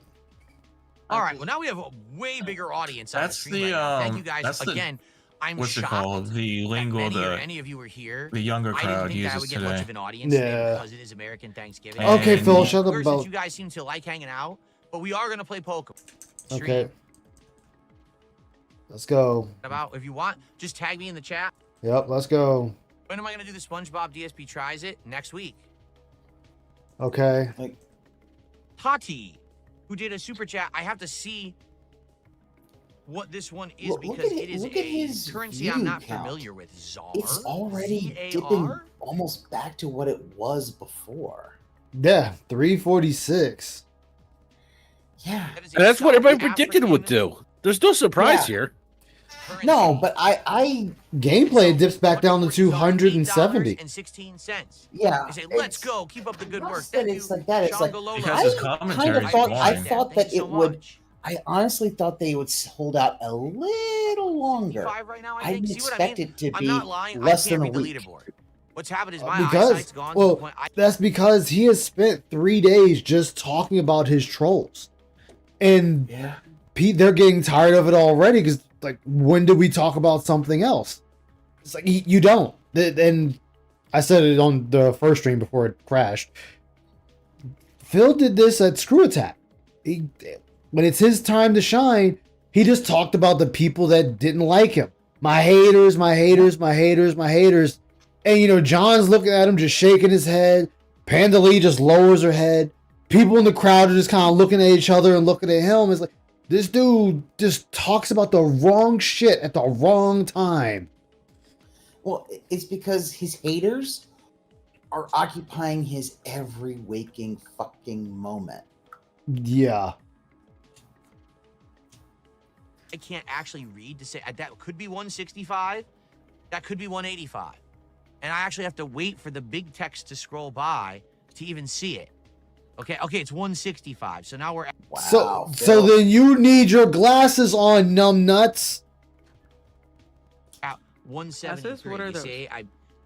S5: All right, well now we have a way bigger audience on the
S6: That's
S5: stream
S6: the,
S5: right now. Thank you guys
S6: that's the-
S5: again. I'm
S6: What's it
S5: shocked
S6: called? The
S5: that
S6: lingo
S5: any of you were here.
S6: the younger
S5: I didn't
S6: crowd
S5: think that I
S6: uses
S5: would get much
S6: today.
S5: of an audience today
S2: Yeah.
S5: because it is American Thanksgiving.
S2: Okay,
S6: And-
S2: Phil, shut up
S5: Since
S2: about.
S5: you guys seem to like hanging out, but we are gonna play Pokemon.
S2: Okay. Let's go.
S5: About if you want, just tag me in the chat.
S2: Yep, let's go.
S5: When am I gonna do the SpongeBob DSP tries it? Next week.
S2: Okay.
S5: Tati, who did a super chat. I have to see what this one is
S4: Look
S5: because
S4: at
S5: it is
S4: look at
S5: a
S4: his
S5: currency I'm
S4: view
S5: not
S4: count.
S5: familiar with. Czar.
S4: It's already dipping
S5: Z-A-R?
S4: almost back to what it was before.
S2: Yeah, 346.
S4: Yeah.
S5: That is a
S7: And that's what
S5: South
S7: everybody predicted it would
S5: African
S7: do. There's no surprise
S4: Yeah.
S7: here.
S5: currency.
S4: No, but I
S2: Gameplay dips back down to
S5: $270.
S2: 270.
S5: $270.16.
S4: yeah.
S5: I say, let's
S4: it's
S5: go. Keep up the good
S4: not
S5: work.
S4: that
S5: Thank
S4: it's
S5: you.
S4: like that. It's like
S5: Shangalola.
S6: Because his
S4: I kind
S6: commentary
S4: of
S6: is
S4: thought
S6: boring.
S4: that
S5: Thank you
S4: it
S5: so
S4: would.
S5: much.
S4: I honestly thought they would hold out a little longer.
S5: 55 right now, I
S4: I
S5: think.
S4: didn't
S5: See what I
S4: expect
S5: mean?
S4: it to
S5: I'm
S4: be
S5: not lying.
S4: less
S5: I can't
S4: than a
S5: read
S4: week.
S5: the leaderboard. What's happened is my
S2: Because-
S5: eyesight's gone to
S2: well,
S5: the point.
S2: That's because he has spent 3 days just talking about his trolls. And
S4: Yeah.
S2: they're getting tired of it already because, like, when did we talk about something else? It's like, you don't. And I said it on the first stream before it crashed. Phil did this at Screw Attack. When it's his time to shine, he just talked about the people that didn't like him. My haters, my haters, my haters, my haters. And, you know, John's looking at him, just shaking his head. Panda Lee just lowers her head. People in the crowd are just kind of looking at each other and looking at him. It's like, this dude just talks about the wrong shit at the wrong time.
S4: Well, it's because his haters are occupying his every waking fucking moment.
S2: Yeah.
S5: I can't actually read to say that could be 165. That could be 185. And I actually have to wait for the big text to scroll by to even see it. Okay, it's 165. So now we're at
S4: Wow.
S2: So
S4: Phil.
S2: then you need your glasses on, numbnuts.
S5: 173.
S3: What are
S5: You
S3: those?
S5: see,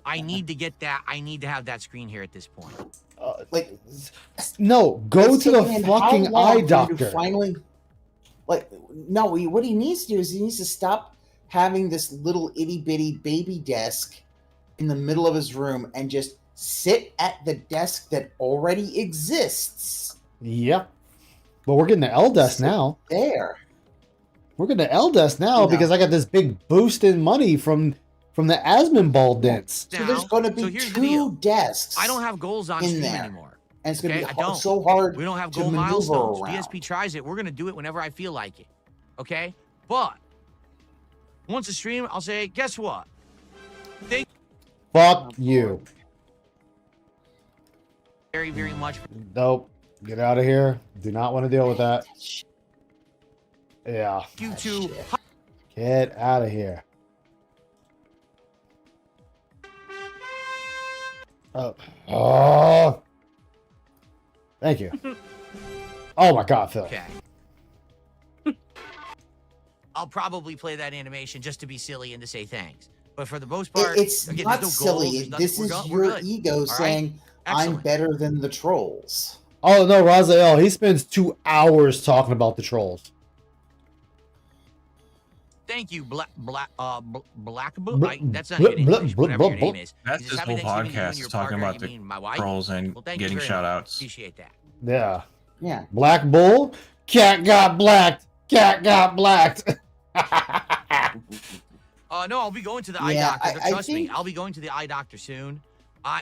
S5: I need to get that. I need to have that screen here at this point.
S4: like,
S2: No, go
S4: it's
S2: to the
S4: taken him how
S2: fucking
S4: long
S2: eye
S4: for you to
S2: doctor.
S4: Finally, no. What he needs to do is he needs to stop having this little itty bitty baby desk in the middle of his room and just sit at the desk that already exists
S2: Yep. But we're getting the L desk now.
S4: there.
S2: We're getting the L desk now
S4: Yeah.
S2: because I got this big boost in money from the Asmonbald dents.
S4: So there's
S5: Now,
S4: going to be
S5: so here's the deal.
S4: two desks.
S5: I don't have goals on
S4: in
S5: stream
S4: there.
S5: anymore.
S4: and it's going to
S5: okay, I
S4: be
S5: don't.
S4: so hard.
S5: We don't have
S4: to
S5: goal
S4: maneuver
S5: milestones.
S4: around.
S5: DSP tries it. We're gonna do it whenever I feel like it. Okay? But once a stream, I'll say, guess what?
S2: Fuck you.
S5: Very, very much.
S2: Nope. Get out of here. Do not want to deal with that. Yeah.
S5: You
S4: Ah,
S5: two.
S4: shit.
S2: Get out of here. Oh. Thank you. Oh my god, Phil.
S5: Okay. I'll probably play that animation just to be silly and to say thanks. But for the most part,
S4: It's
S5: again,
S4: not
S5: there's no goals,
S4: silly.
S5: there's nothing.
S4: This
S5: We're
S4: is
S5: we're
S4: your
S5: good.
S4: ego
S5: right?
S4: saying, I'm
S5: Excellent.
S4: better than the trolls.
S2: Oh no, Raziel, he spends 2 hours talking about the trolls.
S5: Thank you, Black
S2: Bl-
S5: that's not even
S2: bl-
S5: English,
S2: bl-
S5: whatever your
S2: bl-
S5: name is.
S6: That's
S5: Is
S6: this
S5: happy
S6: whole
S5: Thanksgiving to you and
S6: podcast
S5: your
S6: is talking
S5: partner,
S6: about
S5: you
S6: the
S5: mean my wife?
S6: trolls and
S5: Well, thank you
S6: getting
S5: very
S6: shout
S5: much.
S6: outs.
S5: Appreciate that.
S2: Yeah.
S4: Yeah.
S2: Black Bull, cat got blacked. Cat got blacked.
S5: No, I'll be going to the eye
S4: Yeah,
S5: doctor.
S4: I
S5: Trust me,
S4: think-
S5: I'll be going to the eye doctor soon.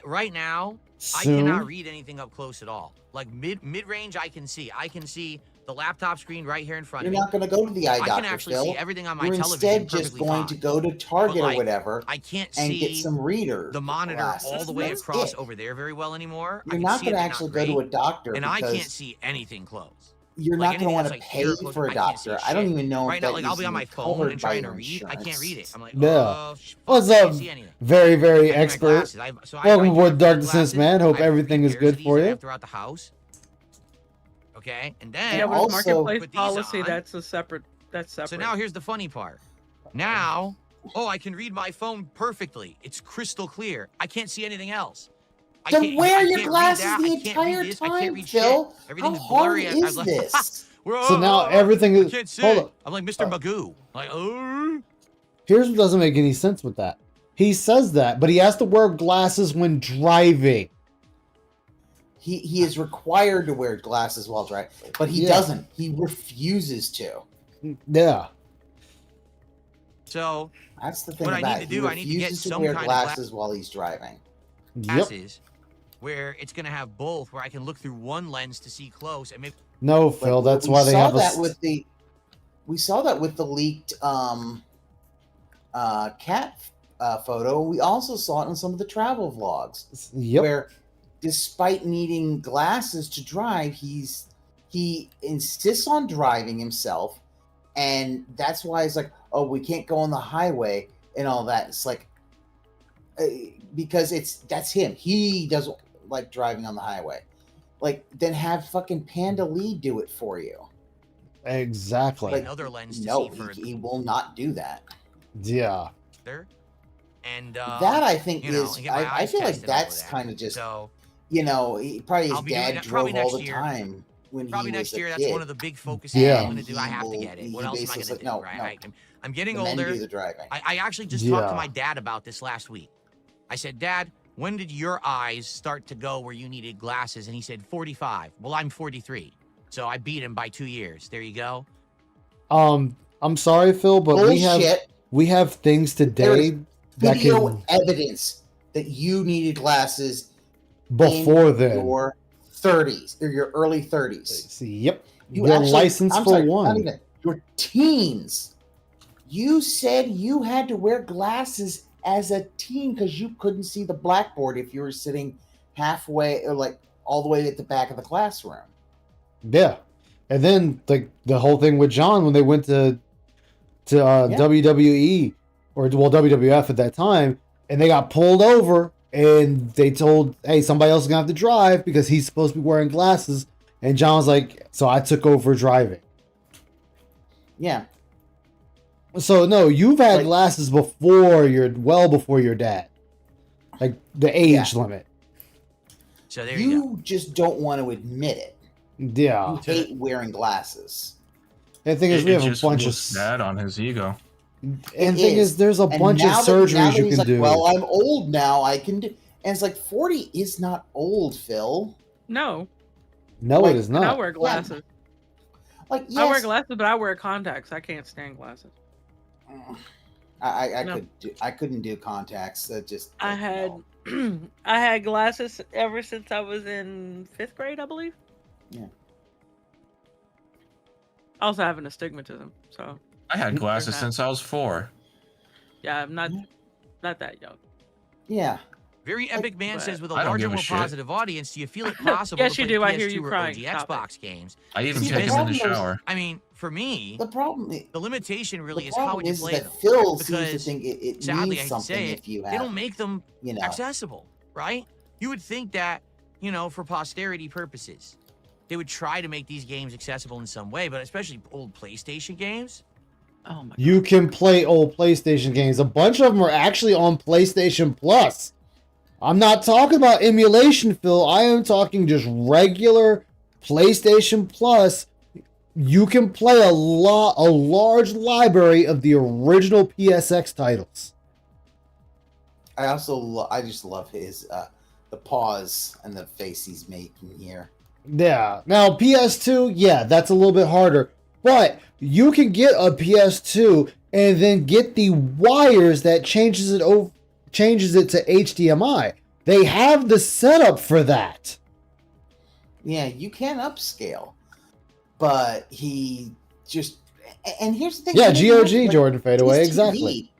S5: Right now, I
S2: Soon?
S5: cannot read anything up close at all. Like mid range, I can see. I can see the laptop screen right here in front
S4: You're
S5: of me.
S4: not going to go to the eye doctor,
S5: I can actually
S4: Phil.
S5: see everything on my
S4: You're
S5: television
S4: instead just
S5: perfectly
S4: going
S5: fine.
S4: to go to Target
S5: But, like,
S4: or whatever
S5: I can't
S4: and
S5: see
S4: get some readers.
S5: the monitor
S4: glasses.
S5: all the way
S4: That's
S5: across
S4: it.
S5: over there very well anymore. I
S4: You're
S5: can
S4: not
S5: see
S4: going
S5: it,
S4: to
S5: but
S4: actually
S5: not
S4: go to a
S5: great,
S4: doctor
S5: and I can't
S4: because
S5: see anything close.
S4: you're
S5: Like,
S4: not going to
S5: anything
S4: want
S5: that's,
S4: to
S5: like,
S4: pay
S5: hair close,
S4: for a
S5: I can't see
S4: doctor. I don't
S5: shit.
S4: even know
S5: Right
S4: if
S5: now,
S4: that
S5: like I'll
S4: is
S5: be on my
S4: even
S5: phone
S4: covered
S5: and
S4: by
S5: trying to
S4: your
S5: read. I can't read it. I'm like,
S2: Yeah.
S5: fuck,
S2: What's
S5: I
S2: up?
S5: can't see anything.
S2: Very, very
S5: I need my
S2: expert.
S5: glasses. So
S2: Welcome
S5: I
S2: aboard
S5: have
S2: Dark
S5: glasses.
S2: Descents, man. Hope
S5: I have
S2: everything
S5: 3
S2: is
S5: pairs
S2: good
S5: of these
S2: for
S5: that I
S2: you.
S5: have throughout the house. Okay, and then
S3: Yeah, but
S4: also-
S3: it's marketplace
S5: put these
S3: policy.
S5: on.
S3: That's a separate. That's separate.
S5: So now here's the funny part. Now, I can read my phone perfectly. It's crystal clear. I can't see anything else.
S4: Then wear your
S5: read
S4: glasses
S5: that,
S4: the
S5: I can't read
S4: entire
S5: this, I
S4: time,
S5: can't read
S4: Phil.
S5: shit.
S4: How
S5: Everything's
S4: hard
S5: blurry.
S4: is
S5: like,
S4: this?
S2: So now everything
S5: I
S2: is.
S5: can't see.
S2: Hold up.
S5: I'm like Mr. Magoo. Like,
S2: Here's what doesn't make any sense with that. He says that, but he has to wear glasses when driving.
S4: He is required to wear glasses while driving, but he doesn't. He refuses to.
S2: Yeah.
S5: So
S4: That's the thing
S5: What I
S4: about
S5: need
S4: it.
S5: to
S4: He
S5: do, I need to get
S4: refuses to
S5: some
S4: wear
S5: kind of
S4: glasses while he's driving.
S2: Yep.
S5: glasses where it's gonna have both, where I can look through one lens to see close, and maybe
S2: No, Phil.
S4: Like,
S2: That's
S4: we
S2: why they
S4: saw
S2: have a.
S4: that with the. We saw that with the leaked cat photo. We also saw it in some of the travel vlogs,
S2: Yep.
S4: where, despite needing glasses to drive, he insists on driving himself, and that's why it's like, oh, we can't go on the highway and all that. It's like because that's him. He doesn't like driving on the highway. Like, then have fucking Panda Lee do it for you.
S2: Exactly.
S4: Like,
S5: another lens to
S4: No,
S5: see for
S4: he will not do that.
S2: Yeah.
S5: there. And
S4: That I think
S5: you know,
S4: is.
S5: and get my
S4: I
S5: eyes
S4: feel like
S5: tested and all of
S4: that's
S5: that.
S4: kind of just.
S5: So
S4: Probably
S5: I'll
S4: his
S5: be doing
S4: dad
S5: that
S4: drove
S5: probably
S4: all
S5: next
S4: the
S5: year.
S4: time when
S5: probably
S4: he was
S5: next year,
S4: a
S5: that's
S4: kid.
S5: one of the big focuses
S2: Yeah.
S5: I'm gonna do. I have to get it.
S4: He
S5: What else am I
S4: basically
S5: gonna
S4: said,
S5: do?
S4: no,
S5: right?
S4: no.
S5: I'm getting
S4: The men
S5: older.
S4: do the driving.
S5: I actually just talked
S2: Yeah.
S5: to my dad about this last week. I said, Dad, when did your eyes start to go where you needed glasses? And he said, 45. Well, I'm 43. So I beat him by 2 years. There you go.
S2: I'm sorry, Phil, but
S4: Bullshit.
S2: we have things today that
S4: Video
S2: can
S4: evidence that you needed glasses
S2: before
S4: in
S2: then.
S4: your 30s or your early 30s.
S2: See, yep.
S4: You
S2: Your
S4: actually-
S2: license
S4: I'm
S2: for
S4: sorry,
S2: one.
S4: not even, your teens. You said you had to wear glasses as a teen because you couldn't see the blackboard if you were sitting halfway or like all the way at the back of the classroom.
S2: Yeah. And then like the whole thing with John when they went to WWE or WWF at that time, and they got pulled over and they told, hey, somebody else is gonna have to drive because he's supposed to be wearing glasses. And John was like, so I took over driving.
S4: Yeah.
S2: So no, you've had
S4: Like-
S2: glasses before before your dad. Like the age limit.
S5: So there you go.
S4: You just don't want to admit it.
S2: Yeah.
S4: You hate wearing glasses.
S2: And the thing is, we have a
S6: just
S2: bunch of.
S6: looks bad on his ego.
S2: And
S4: It
S2: the thing is, there's a
S4: And
S2: bunch of
S4: now that
S2: surgeries you
S4: he's
S2: can
S4: like,
S2: do.
S4: well, I'm old now. I can do. And it's like 40 is not old, Phil.
S3: No,
S2: No,
S4: like,
S2: it is
S3: and I
S2: not.
S3: wear glasses.
S4: Like, yes,
S3: I wear glasses, but I wear contacts. I can't stand glasses.
S4: I
S3: No.
S4: I couldn't do contacts. That just
S3: I had
S4: no.
S3: I had glasses ever since I was in 5th grade, I believe.
S4: Yeah.
S3: I also have an astigmatism, so
S6: I had glasses
S3: that.
S6: since I was 4.
S3: yeah, I'm not that young.
S4: Yeah.
S5: Very Epic Man
S3: But-
S5: says, with a
S6: I don't
S5: larger,
S6: give a
S5: more
S6: shit.
S5: positive audience, do you feel it possible
S3: Yes,
S5: to
S3: you
S5: play
S3: do. I
S5: PS2
S3: hear you
S5: or
S3: crying.
S5: OG
S3: Stop
S5: Xbox games?
S6: I even
S4: See,
S6: take
S4: the
S6: them in the
S4: problem is-
S6: shower.
S5: I mean, for me,
S4: The problem,
S5: the limitation really
S4: the
S5: is how
S4: problem
S5: would you
S4: is
S5: play
S4: that
S5: them?
S4: Phil seems to
S5: Because,
S4: think it
S5: sadly,
S4: means
S5: I hate to
S4: something
S5: say it,
S4: if you have.
S5: They don't make them
S4: you know.
S5: accessible, right? You would think that, for posterity purposes, they would try to make these games accessible in some way, but especially old PlayStation games.
S3: Oh my
S2: You can play old PlayStation games. A bunch of them are actually on PlayStation Plus. I'm not talking about emulation, Phil. I am talking just regular PlayStation Plus. You can play a large library of the original PSX titles.
S4: I just love his the pause and the face he's making here.
S2: Yeah. Now PS2, yeah, that's a little bit harder. But you can get a PS2 and then get the wires that changes it to HDMI. They have the setup for that.
S4: Yeah, you can upscale, but he just. And here's the thing.
S2: Yeah, GOG, Jordan Fadeaway, exactly.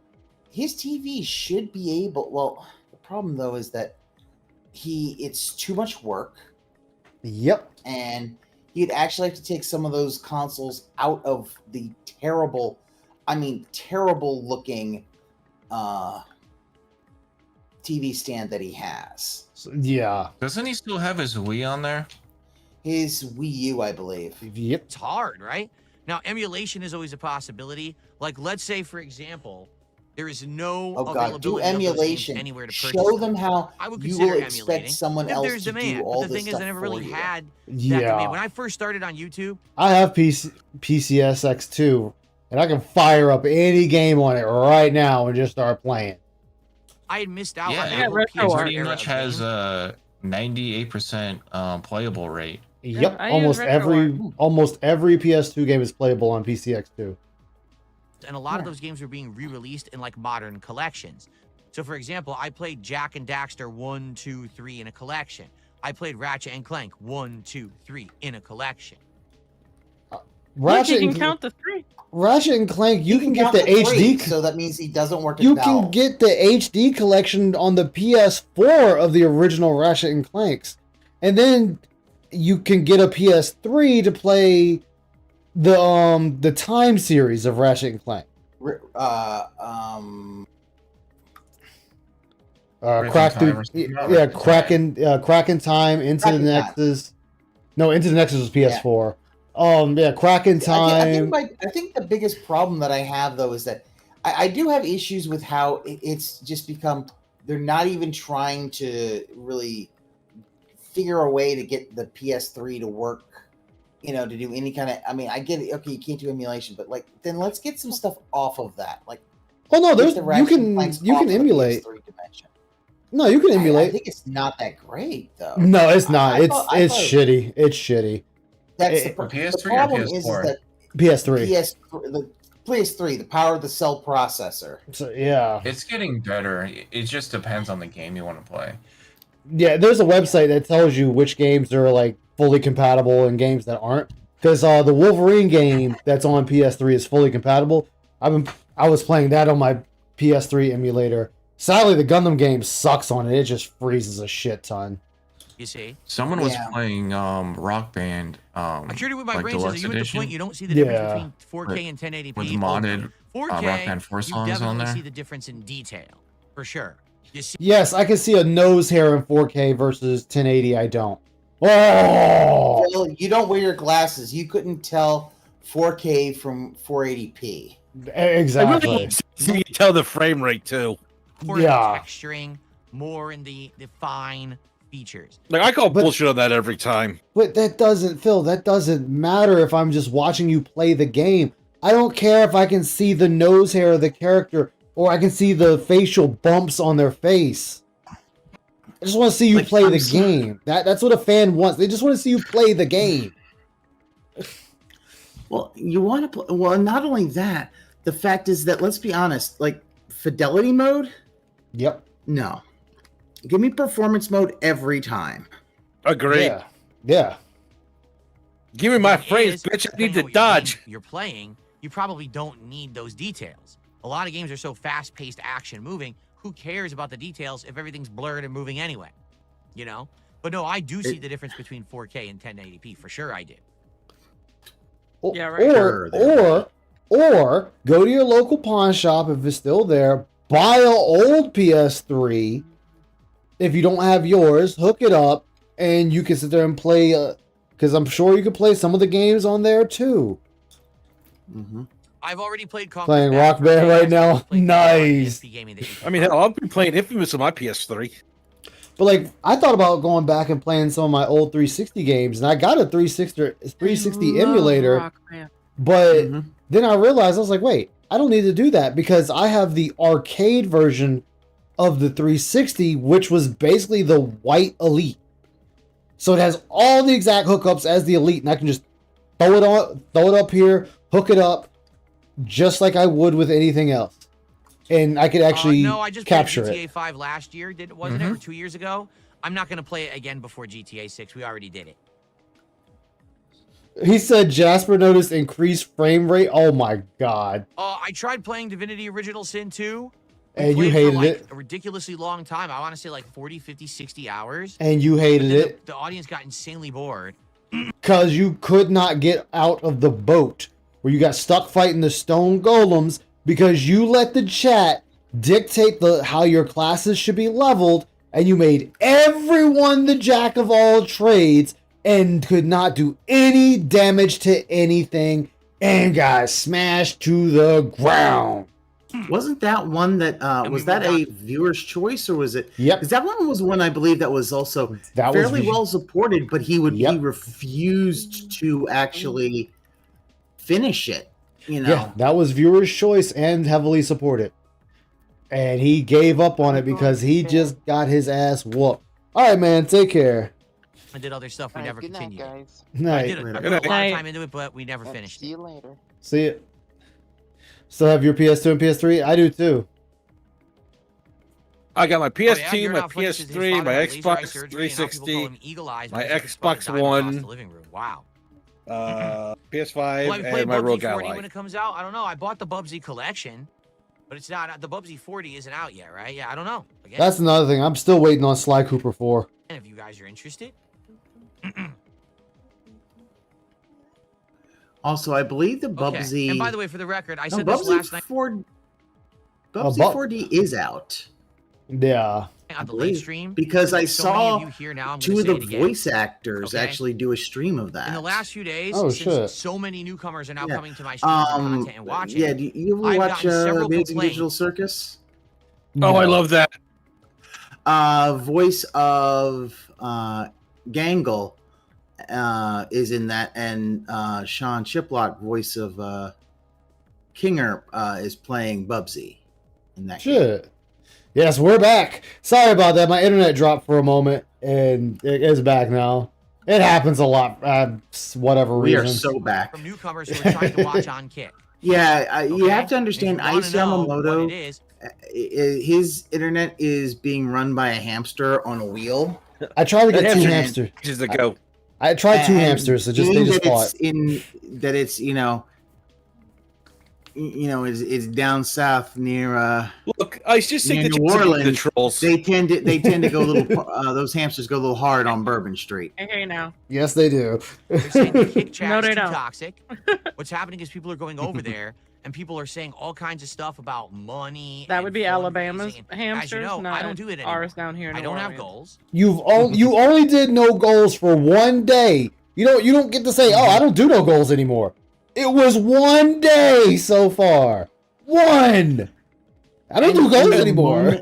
S4: His TV should be able. Well, the problem though is that it's too much work.
S2: Yep.
S4: And he'd actually have to take some of those consoles out of the terrible looking TV stand that he has.
S2: So, yeah.
S6: Doesn't he still have his Wii on there?
S4: His Wii U, I believe.
S2: Yep.
S5: It's hard, right? Now, emulation is always a possibility. Like, let's say, for example, there is no
S4: do emulation.
S5: Anywhere to purchase
S4: Show them how
S5: I would
S4: you
S5: consider
S4: will expect someone else
S5: there's
S4: to
S5: demand.
S4: do all
S5: But the
S4: this
S5: thing is,
S4: stuff
S5: I never
S4: for
S5: really
S4: you.
S5: had that
S2: Yeah.
S5: demand. When I first started on YouTube,
S2: I have PCSX2, and I can fire up any game on it right now and just start playing.
S5: I had missed out on
S6: Yeah,
S5: that
S6: it
S5: whole
S3: retro
S5: PS2
S6: pretty
S5: era
S6: much
S5: of
S6: has
S5: games.
S6: a 98% playable rate.
S2: Yep,
S3: I use
S2: almost every PS2 game is playable on PCX2.
S5: And a lot of those games were being re-released in like modern collections. So, for example, I played Jack and Daxter 1, 2, 3 in a collection. I played Ratchet and Clank 1, 2, 3 in a collection.
S2: Ratchet
S3: you
S2: and
S3: can count the 3.
S2: Ratchet and Clank, you can get
S4: count
S2: the
S4: three,
S2: HD.
S4: so that means he doesn't work.
S2: You
S4: at
S2: can
S4: Valve.
S2: get the HD collection on the PS4 of the original Ratchet and Clanks, and then you can get a PS3 to play the Time series of Ratchet and Clank. Kraken Time, Into the Nexus. No, Into the Nexus was PS4. Kraken Time.
S4: I think the biggest problem that I have though is that I do have issues with how it's just become. They're not even trying to really figure a way to get the PS3 to work. You know, to do any kind of. I mean, I get it. Okay, you can't do emulation, but like, then let's get some stuff off of that. Like,
S2: oh no, there's
S4: the
S2: you can emulate. No, you can emulate.
S4: I think it's not that great though.
S2: No, it's not. It's shitty. It's shitty.
S4: That's
S6: the PS3
S4: the problem
S6: or PS4?
S4: is that
S2: PS3.
S4: The PS3, the power of the cell processor.
S2: So, yeah.
S6: It's getting better. It just depends on the game you want to play.
S2: Yeah, there's a website that tells you which games are like fully compatible and games that aren't. Because the Wolverine game that's on PS3 is fully compatible. I was playing that on my PS3 emulator. Sadly, the Gundam game sucks on it. It just freezes a shit ton.
S5: You see,
S6: someone was playing Rock Band.
S5: I'm curious what my
S6: like
S5: brain says. Are you at the
S6: edition?
S5: point you don't see the difference between 4K and 1080p?
S6: With modded
S5: 4K,
S6: Rock Band 4
S5: you
S6: songs
S5: definitely
S6: on there.
S5: see the difference in detail for sure. You see,
S2: Yes, I can see a nose hair in 4K versus 1080. I don't. Oh!
S4: Well, you don't wear your glasses. You couldn't tell 4K from 480p.
S2: Exactly.
S7: You can tell the frame rate too.
S5: more in the texturing, more in the fine features.
S7: Like I call bullshit on that every time.
S2: But that doesn't matter if I'm just watching you play the game. I don't care if I can see the nose hair of the character or I can see the facial bumps on their face. I just want to see you play the game. That's what a fan wants. They just want to see you play the game.
S4: Well, you want to play. Well, not only that, the fact is that, let's be honest, like fidelity mode.
S2: Yep.
S4: No. Give me performance mode every time.
S7: Agreed.
S2: Yeah.
S7: Give me my phrase, bitch. I need to dodge.
S5: You're playing, you probably don't need those details. A lot of games are so fast-paced, action moving. Who cares about the details if everything's blurred and moving anyway? You know? But no, I do see the difference between 4K and 1080p. For sure I do.
S3: Yeah, right.
S2: Or go to your local pawn shop if it's still there. Buy an old PS3. If you don't have yours, hook it up, and you can sit there and play. Because I'm sure you could play some of the games on there too.
S4: Mm-hmm.
S5: I've already played
S2: playing Rock Band right now. Nice.
S7: I mean, hell, I've been playing Infamous on my PS3.
S2: But like, I thought about going back and playing some of my old 360 games, and I got a 360 emulator. But then I realized I was like, wait, I don't need to do that because I have the arcade version of the 360, which was basically the white Elite. So it has all the exact hookups as the Elite, and I can just throw it up here, hook it up, just like I would with anything else. And I could actually
S5: no, I just
S2: capture
S5: played GTA
S2: it.
S5: 5 last year, wasn't it, or 2 years ago? I'm not going to play it again before GTA 6. We already did it.
S2: He said Jasper noticed increased frame rate. Oh my god.
S5: I tried playing Divinity Original Sin 2.
S2: And you
S5: played
S2: hated
S5: for, like,
S2: it.
S5: a ridiculously long time. I want to say like 40, 50, 60 hours.
S2: And you hated it.
S5: The audience got insanely bored.
S2: Because you could not get out of the boat. Where you got stuck fighting the stone golems. Because you let the chat dictate how your classes should be leveled. And you made everyone the jack of all trades. And could not do any damage to anything. And got smashed to the ground.
S4: Wasn't that one that was that a viewer's choice, or was it?
S2: Yep.
S4: Because that one was one I believe that was also fairly well supported, but he refused to actually finish it. You know.
S2: Yeah, that was viewer's choice and heavily supported. And he gave up on it because he just got his ass whooped. All right, man. Take care.
S5: I did other stuff we never continued.
S2: Night.
S5: I put a lot of time into it, but we never finished.
S8: See you later.
S2: See it. Still have your PS2 and PS3? I do too.
S7: I got my PS2,
S5: yeah,
S7: my PS3, my Xbox 360, my Xbox One,
S5: wow.
S7: PS5,
S5: Well, I play
S7: and my
S5: Bubsy
S7: Rogue
S5: 40
S7: Ally.
S5: when it comes out. I don't know. I bought the Bubsy collection, but it's not. The Bubsy 40 isn't out yet, right? Yeah, I don't know. Again,
S2: That's another thing. I'm still waiting on Sly Cooper 4.
S5: if you guys are interested.
S4: Also, I believe the Bubsy.
S5: Okay. And by the way, for the record, I said
S4: Bubsy
S5: this last night.
S4: Bubsy 4D is out.
S2: Yeah.
S5: On the late stream,
S4: because I
S5: so many
S4: saw
S5: of you here now, I'm
S4: 2 of
S5: gonna
S4: the
S5: say it again.
S4: voice actors actually do a stream of that.
S5: In the last few days,
S2: Oh,
S5: since
S2: shit.
S5: so many newcomers are now coming to my streams and content and watching.
S4: Yeah, do you ever
S5: I've
S4: watch
S5: gotten several
S4: Amazing
S5: complaints.
S4: Digital Circus?
S7: Oh, I love that.
S4: Voice of Gangle is in that, and Sean Chiplock, voice of Kinger, is playing Bubsy in that game.
S2: Shit. Yes, we're back. Sorry about that. My internet dropped for a moment, and it is back now. It happens a lot, whatever
S4: We
S2: reason.
S4: are so back.
S5: From newcomers who are trying to watch on Kick.
S4: Yeah, you
S5: Okay?
S4: have to understand,
S5: If you wanna
S4: Ice
S5: know what
S4: Yamamoto,
S5: it is,
S4: his internet is being run by a hamster on a wheel.
S2: I tried to
S7: That
S2: get 2
S7: hamster
S2: hamsters.
S7: Just to go.
S2: I tried 2
S4: And
S2: hamsters, so they
S4: being
S2: just
S4: that
S2: fought.
S4: it's down south near
S7: Look, I just think
S4: near
S7: that
S4: New
S7: you the
S4: Orleans.
S7: trolls.
S4: They tend to go a little. Those hamsters go a little hard on Bourbon Street.
S3: Okay, now.
S2: Yes, they do.
S5: they're saying the Kick chat
S3: No,
S5: is
S3: they
S5: too
S3: don't.
S5: toxic. What's happening is people are going over there and people are saying all kinds of stuff about money.
S3: That
S5: and
S3: would be Alabama's
S5: fundraising. And
S3: hamsters,
S5: as you know,
S3: not
S5: I don't do it anymore.
S3: ours down here in
S5: I
S3: New
S5: don't have
S3: Orleans.
S5: goals.
S2: you only did no goals for 1 day. You don't get to say, "Oh, I don't do no goals anymore." It was 1 day so far. 1. I don't do goals anymore.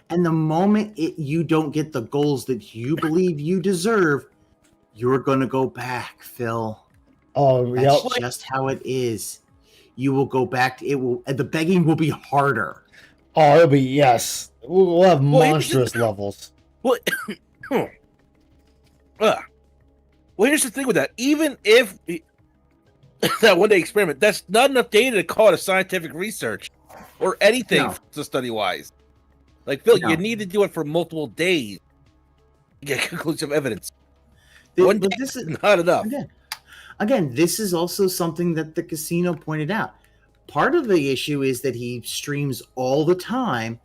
S4: And the moment you don't get the goals that you believe you deserve, you're gonna go back, Phil.
S2: Oh,
S4: That's
S2: yep.
S4: just how it is. You will go back. The begging will be harder.
S2: Oh, it'll be yes. We'll have
S7: Well, here's
S2: monstrous levels.
S7: Well, well, here's the thing with that. Even if that 1 day experiment, that's not enough data to call it a scientific research or anything
S4: No.
S7: study wise. Like Phil,
S4: No.
S7: you need to do it for multiple days to get conclusive evidence.
S4: Th-
S7: One
S4: but
S7: day
S4: this is
S7: is not enough.
S4: again, this is also something that the casino pointed out. Part of the issue is that he streams all the time,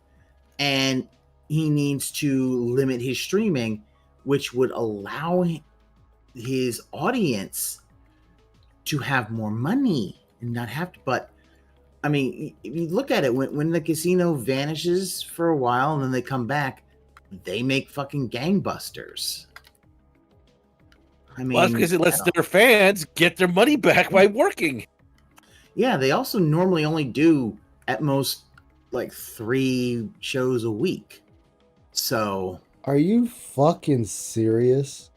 S4: and he needs to limit his streaming, which would allow his audience to have more money and not have to. But I mean, if you look at it, when the casino vanishes for a while and then they come back, they make fucking gangbusters. I mean,
S7: Well, that's because it lets their fans get their money back by working.
S4: yeah, they also normally only do at most like 3 shows a week. So
S2: Are you fucking serious?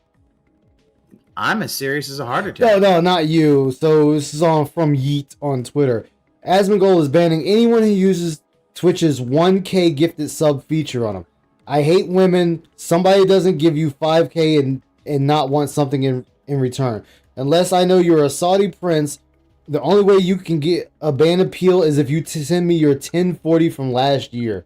S4: I'm as serious as a heart attack.
S2: No, not you. So this is on from Yeet on Twitter. Asmongold is banning anyone who uses Twitch's 1K gifted sub feature on him. I hate women. Somebody doesn't give you 5K and not want something in return. Unless I know you're a Saudi prince The only way you can get a ban appeal is if you send me your 1040 from last year.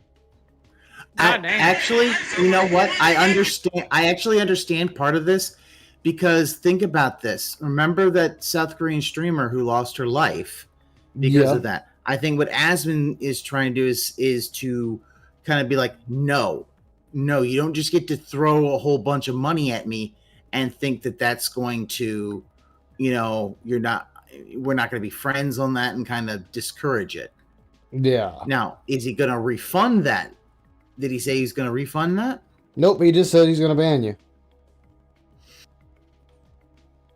S4: Actually, you know what? I understand. I actually understand part of this because think about this. Remember that South Korean streamer who lost her life because of that. I think what Asmon is trying to do is to kind of be like, no, you don't just get to throw a whole bunch of money at me and think that that's going to, we're not going to be friends on that and kind of discourage it.
S2: Yeah.
S4: Now, is he going to refund that? Did he say he's going to refund that?
S2: Nope, he just said he's going to ban you.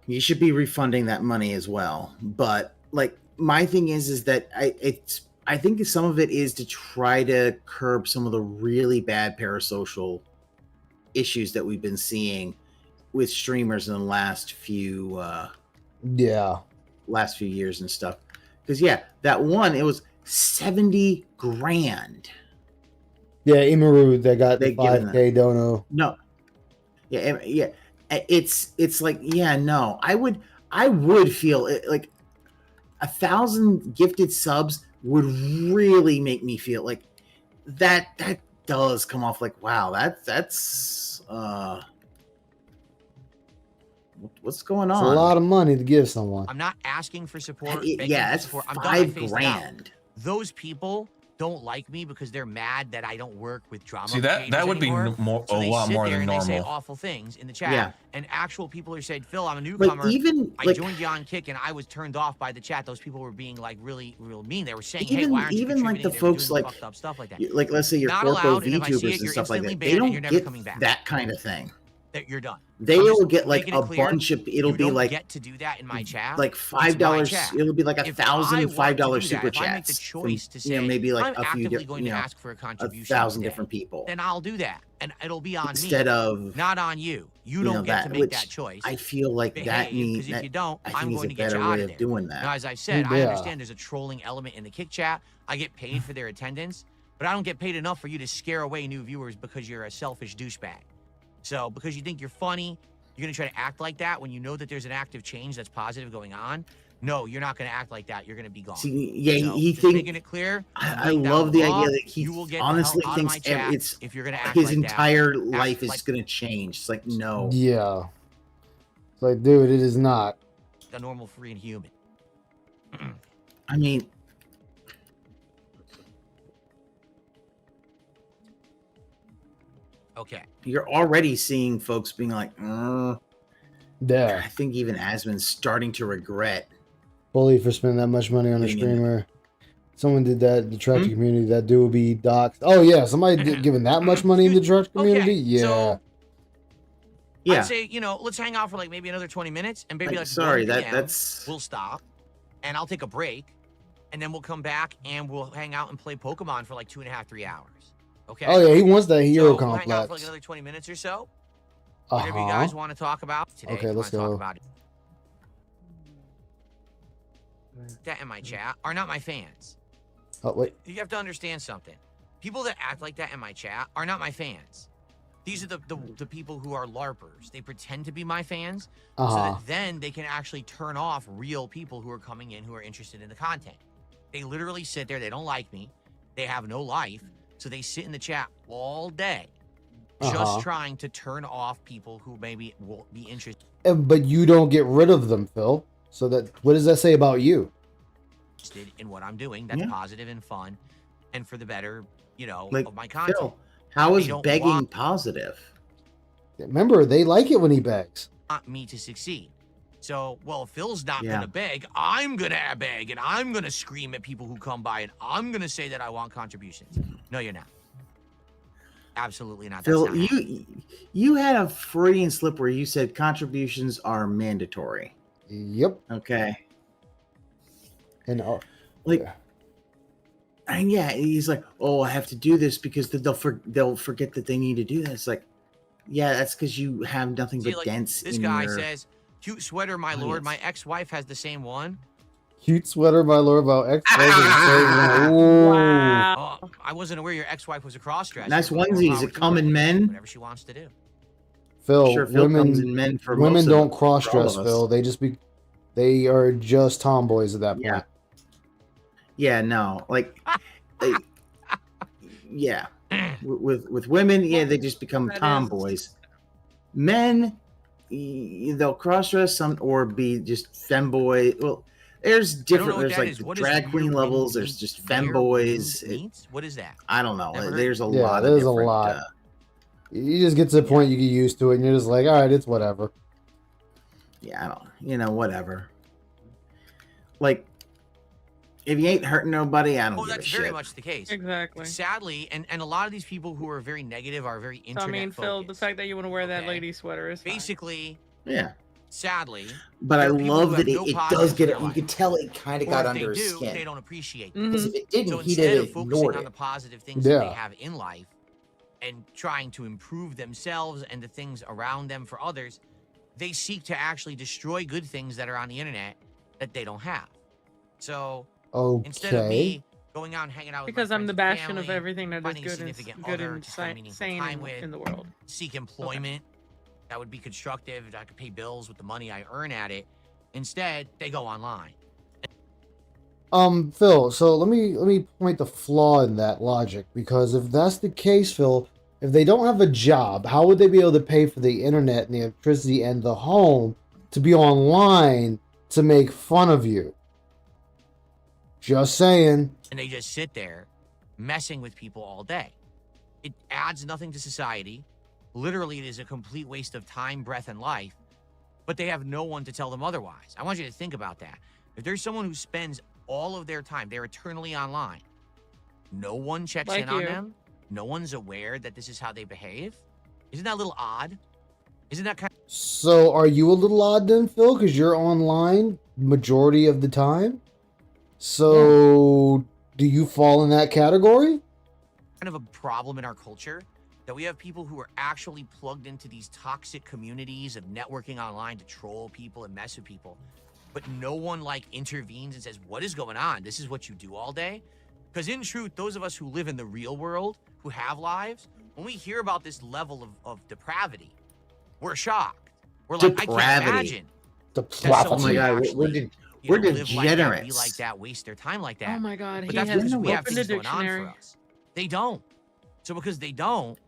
S4: You should be refunding that money as well. But like my thing is that I think some of it is to try to curb some of the really bad parasocial issues that we've been seeing with streamers in the last few years and stuff. Because that one, it was 70 grand.
S2: Yeah, Imaru that got the 5K dono.
S4: No. Yeah. It's like, no. I would feel it, like 1,000 gifted subs would really make me feel like that does come off like, wow, that's what's going on?
S2: It's a lot of money to give someone.
S5: I'm not asking for support.
S4: That's
S5: support.
S4: $5 grand.
S5: Those people don't like me because they're mad that I don't work with drama.
S6: See, that would
S5: anymore.
S6: be more
S5: So
S6: a lot more than
S5: and
S6: normal.
S5: They say awful things in the chat.
S4: Yeah.
S5: And actual people are saying, Phil, I'm a newcomer. I joined you on Kick and I was turned off by the chat. Those people were being like really, real mean. They were saying, hey, why aren't you
S4: like the folks like
S5: fucked up stuff like that?
S4: Like let's say your corpo VTubers and stuff like that. They don't get that kind of thing.
S5: That you're done.
S4: They will get like a bunch of. It'll be like
S5: get to do that in my chat.
S4: Like $5. It'll be like 1,000 $5 super chats.
S5: I make the choice to say,
S4: maybe like
S5: I'm
S4: a few
S5: actively going to ask for a contribution.
S4: 1,000 different people.
S5: Then I'll do that, and it'll be on
S4: instead
S5: me,
S4: of
S5: not on you. You don't get to make that choice.
S4: I feel like that means
S5: because if you don't,
S4: I'm
S5: going to get you out of there.
S4: Doing that.
S5: Now, as I said, I understand there's a trolling element in the Kick chat. I get paid for their attendance, but I don't get paid enough for you to scare away new viewers because you're a selfish douchebag. So because you think you're funny, you're going to try to act like that when you know that there's an active change that's positive going on. No, you're not going to act like that. You're going to be gone.
S4: See,
S5: so
S4: he thinks
S5: making it clear.
S4: I love the idea that he honestly thinks it's
S5: if you're going to act
S4: his
S5: like
S4: entire
S5: that,
S4: life is going to change. It's like, no.
S2: Yeah. It's like, dude, it is not.
S5: A normal, free, and human.
S4: I mean,
S5: okay.
S4: You're already seeing folks being like,
S2: yeah.
S4: I think even Asmon's starting to regret.
S2: Bully for spending that much money on a streamer. Someone did that in the Detractor community. That dude will be doxxed. Oh, yeah. Somebody giving that much money in the Detractor community? Yeah.
S5: So, I'd say, let's hang out for like maybe another 20 minutes. And maybe
S4: that's...
S5: We'll stop. And I'll take a break. And then we'll come back and we'll hang out and play Pokemon for like 2.5, 3 hours. Okay.
S2: Oh yeah, he wants that hero complex.
S5: We'll hang out for like another 20 minutes or so. Whatever you guys want to talk about today.
S2: Okay, let's go.
S5: That in my chat are not my fans.
S2: Oh wait.
S5: You have to understand something. People that act like that in my chat are not my fans. These are the people who are LARPers. They pretend to be my fans, so that then they can actually turn off real people who are coming in who are interested in the content. They literally sit there. They don't like me. They have no life. So they sit in the chat all day just trying to turn off people who maybe won't be interested.
S2: But you don't get rid of them, Phil. So what does that say about you?
S5: In what I'm doing, that's positive and fun, and for the better,
S4: like,
S5: of my content.
S4: Phil, how is begging positive?
S2: Remember, they like it when he begs.
S5: Want me to succeed. So, if Phil's not going to beg, I'm going to beg, and I'm going to scream at people who come by, and I'm going to say that I want contributions. No, you're not. Absolutely not.
S4: Phil, you had a Freudian slip where you said contributions are mandatory.
S2: Yep.
S4: Okay.
S2: And
S4: and he's like, oh, I have to do this because they'll forget that they need to do that. It's like, that's because you have nothing but dents.
S5: This guy says, cute sweater, my lord. My ex-wife has the same one.
S2: Cute sweater, my lord. My ex-wife has the same one.
S3: Wow.
S5: Oh, I wasn't aware your ex-wife was a cross-dresser.
S4: Nice onesies. It come in men.
S5: Whatever she wants to do.
S2: Phil,
S4: Phil comes in men for
S2: women don't cross-dress, Phil. They just be They are just tomboys at that
S4: Yeah.
S2: point.
S4: Yeah, no, like, yeah, with women, yeah, they just become
S3: That is-
S4: tomboys. Men, they'll cross dress some or be just femboy. Well, there's
S5: I don't know
S4: different.
S5: what
S4: There's
S5: that
S4: like
S5: is.
S4: the
S5: What is
S4: drag
S5: where
S4: queen
S5: wind
S4: levels. There's
S5: meet-
S4: just
S5: where
S4: femboys.
S5: wind meets? What is that?
S4: I don't know.
S5: Never heard
S4: There's a
S2: Yeah,
S4: lot of
S2: there's a
S4: different.
S2: lot. You just get to the point you get used to it, and you're just like, all right, it's whatever.
S4: Yeah, I don't. Whatever. Like, if you ain't hurting nobody, I don't
S5: Oh,
S4: give a
S5: that's very
S4: shit.
S5: much the case.
S3: Exactly.
S5: Sadly, and a lot of these people who are very negative are very
S3: So,
S5: internet
S3: I mean, Phil, the
S5: focused.
S3: fact that you want to wear that
S5: Okay.
S3: lady sweater is fine.
S5: Basically,
S4: Yeah,
S5: sadly,
S4: but I
S5: there are people
S4: love
S5: who
S4: that
S5: have no
S4: it does
S5: positives
S4: get
S5: in
S4: it.
S5: their
S4: You
S5: life.
S4: can tell it kind of
S5: Or
S4: got
S5: if
S4: under
S5: they
S4: his
S5: do,
S4: skin.
S5: they don't appreciate it.
S4: Because
S3: Mhm.
S4: if it didn't,
S5: So
S4: he'd
S5: instead
S4: have
S5: of focusing
S4: ignored
S5: on
S4: it.
S5: the positive things that they
S2: Yeah.
S5: have in life and trying to improve themselves and the things around them for others, they seek to actually destroy good things that are on the internet that they don't have. So instead of
S2: Okay.
S5: me going out and hanging out with
S3: Because
S5: my
S3: I'm
S5: friends
S3: the
S5: and
S3: bastion of
S5: family,
S3: everything that is
S5: finding a
S3: good and
S5: significant
S3: good
S5: other
S3: and
S5: to spend meaningful
S3: sane
S5: time with,
S3: in the world.
S5: seek employment that would be constructive, that I could pay bills with the money I earn at it. Instead, they go online.
S2: Phil, so let me point the flaw in that logic, because if that's the case, Phil, if they don't have a job, how would they be able to pay for the internet and the electricity and the home to be online to make fun of you? Just saying.
S5: And they just sit there messing with people all day. It adds nothing to society. Literally, it is a complete waste of time, breath, and life. But they have no one to tell them otherwise. I want you to think about that. If there's someone who spends all of their time, they're eternally online. No one checks
S3: Like
S5: in on
S3: you.
S5: them. No one's aware that this is how they behave. Isn't that a little odd? Isn't that kind
S2: So are you a little odd then, Phil? Because you're online majority of the time. So do you fall in that category?
S5: of a problem in our culture? That we have people who are actually plugged into these toxic communities of networking online to troll people and mess with people. But no one like intervenes and says, what is going on? This is what you do all day? Because in truth, those of us who live in the real world, who have lives, when we hear about this level of depravity, we're shocked. We're like, I can't
S4: Depravity.
S5: imagine.
S2: The
S5: that someone
S4: Oh my
S5: would
S4: God,
S5: actually,
S4: we're
S5: live like that, be
S4: degenerates.
S5: like that, waste their time like that.
S3: Oh my God,
S5: But
S3: he
S5: that's
S3: has
S5: because we have
S3: opened a
S5: things going on for
S3: dictionary.
S5: us. They don't. So because they don't,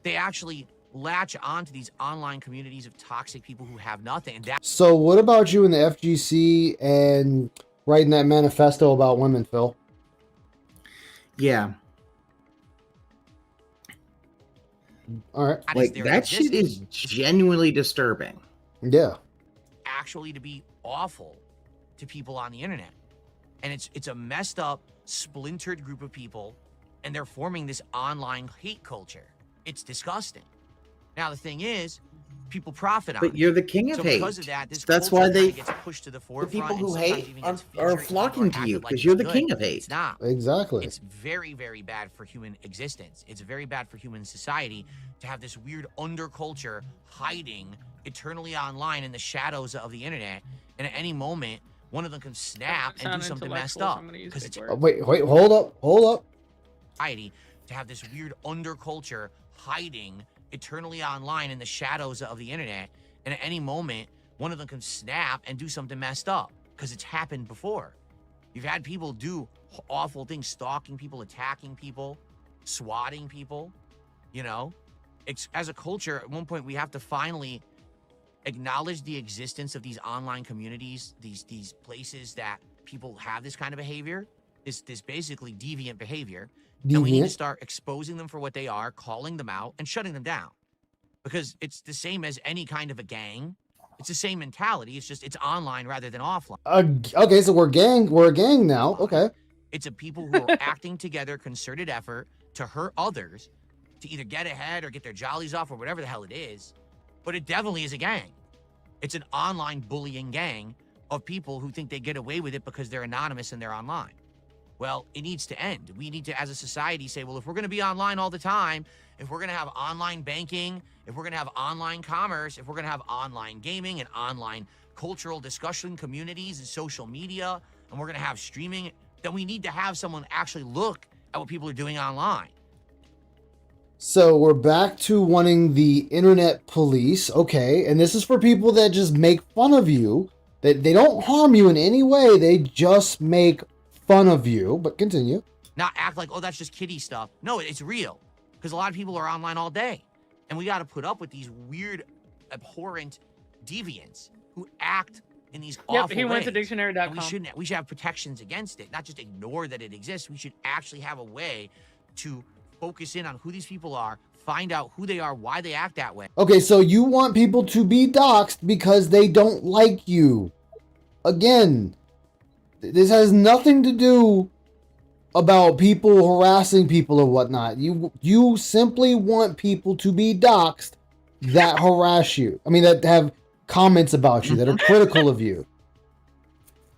S5: they actually latch onto these online communities of toxic people who have nothing. And that
S2: So what about you in the FGC and writing that manifesto about women, Phil?
S4: Yeah,
S2: All right.
S5: is
S4: like
S5: their
S4: that shit is
S5: existence.
S4: genuinely disturbing.
S2: Yeah.
S5: Actually to be awful to people on the internet. And it's a messed up, splintered group of people, and they're forming this online hate culture. It's disgusting. Now the thing is, people profit on
S4: But
S5: it.
S4: you're the king of
S5: So
S4: hate.
S5: because of that, this
S4: That's
S5: culture
S4: why they,
S5: kinda gets pushed to the
S4: the
S5: forefront.
S4: people
S5: and
S4: who
S5: sometimes
S4: hate
S5: even
S4: are,
S5: gets
S4: are
S5: featured
S4: flocking
S5: or
S4: to you
S5: acted like
S4: because
S5: it's
S4: you're the
S5: good.
S4: king of hate.
S5: It's not.
S2: Exactly.
S5: It's very, very bad for human existence. It's very bad for human society to have this weird underculture hiding eternally online in the shadows of the internet. And at any moment, one of them can snap and do
S3: Sound
S5: something messed
S3: intellectual, so
S5: up.
S3: I'm gonna use
S5: Because
S3: big
S5: it's
S3: words.
S2: Wait, hold up.
S5: society to have this weird underculture hiding eternally online in the shadows of the internet. And at any moment, one of them can snap and do something messed up. Because it's happened before. You've had people do awful things, stalking people, attacking people, swatting people, you know? As a culture, at one point, we have to finally acknowledge the existence of these online communities, these places that people have this kind of behavior, this basically deviant behavior. And we need to
S2: Deviant.
S5: start exposing them for what they are, calling them out, and shutting them down. Because it's the same as any kind of a gang. It's the same mentality. It's just it's online rather than offline.
S2: Okay, so we're a gang now. Okay.
S5: It's a people who are acting together, concerted effort to hurt others, to either get ahead or get their jollies off or whatever the hell it is. But it definitely is a gang. It's an online bullying gang of people who think they get away with it because they're anonymous and they're online. Well, it needs to end. We need to, as a society, say, well, if we're going to be online all the time, if we're going to have online banking, if we're going to have online commerce, if we're going to have online gaming and online cultural discussion communities and social media, and we're going to have streaming, then we need to have someone actually look at what people are doing online.
S2: So we're back to wanting the internet police. Okay, and this is for people that just make fun of you They don't harm you in any way. They just make fun of you. But continue.
S5: Not act like, oh, that's just kiddie stuff. No, it's real. Because a lot of people are online all day. And we got to put up with these weird, abhorrent deviants who act in these awful ways.
S3: He went to dictionary.com.
S5: And we should have protections against it, not just ignore that it exists. We should actually have a way to focus in on who these people are, find out who they are, why they act that way.
S2: Okay, so you want people to be doxxed because they don't like you. Again, this has nothing to do about people harassing people or whatnot. You simply want people to be doxxed that harass you. I mean, that have comments about you, that are critical of you.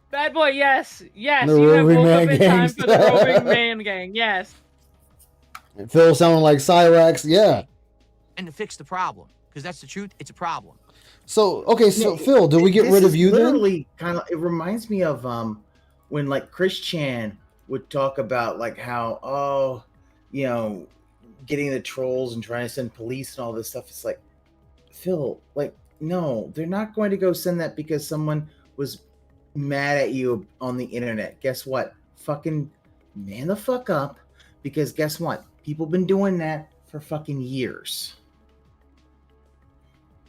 S3: Bad boy, yes. Yes,
S2: The
S3: you have
S2: roving
S3: woke
S2: man
S3: up in time for the roving man gang. Yes.
S2: Phil sounding like Cyrax, yeah.
S5: And to fix the problem, because that's the truth, it's a problem.
S2: So, okay, so Phil, do we get rid of you
S4: literally then? It reminds me of when like Chris Chan would talk about like how, getting the trolls and trying to send police and all this stuff. It's like, Phil, like, no, they're not going to go send that because someone was mad at you on the internet. Guess what? Fucking man the fuck up, because guess what? People been doing that for fucking years.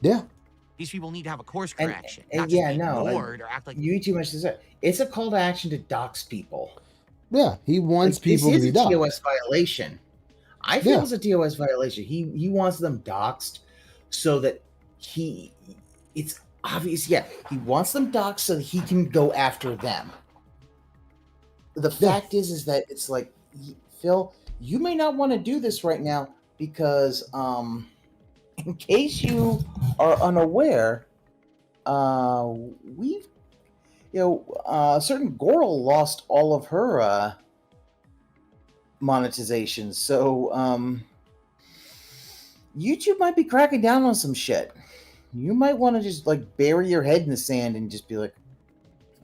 S2: Yeah.
S5: These people need to have a course correction.
S4: And
S5: ignored or act like
S4: you too much to say. It's a call to action to dox people.
S2: Yeah, he wants people to be doxxed.
S4: This is a TOS violation. I feel it's a TOS violation. He wants them doxxed so that it's obvious. Yeah, he wants them doxxed so that he can go after them. The fact is that it's like, Phil, you may not want to do this right now because, in case you are unaware, we've, certain Goral lost all of her monetization. So, YouTube might be cracking down on some shit. You might want to just like bury your head in the sand and just be like,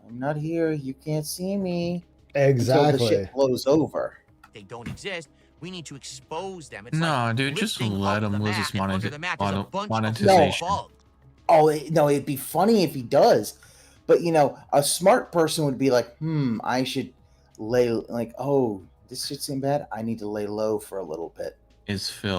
S4: I'm not here. You can't see me.
S2: Exactly.
S4: Until the shit blows over.
S5: they don't exist. We need to expose them.
S6: It's dude, just let him lose his monetization.
S4: No, it'd be funny if he does. But, a smart person would be like, I should lay, like, oh, this shit seem bad. I need to lay low for a little bit.
S6: Is Phil.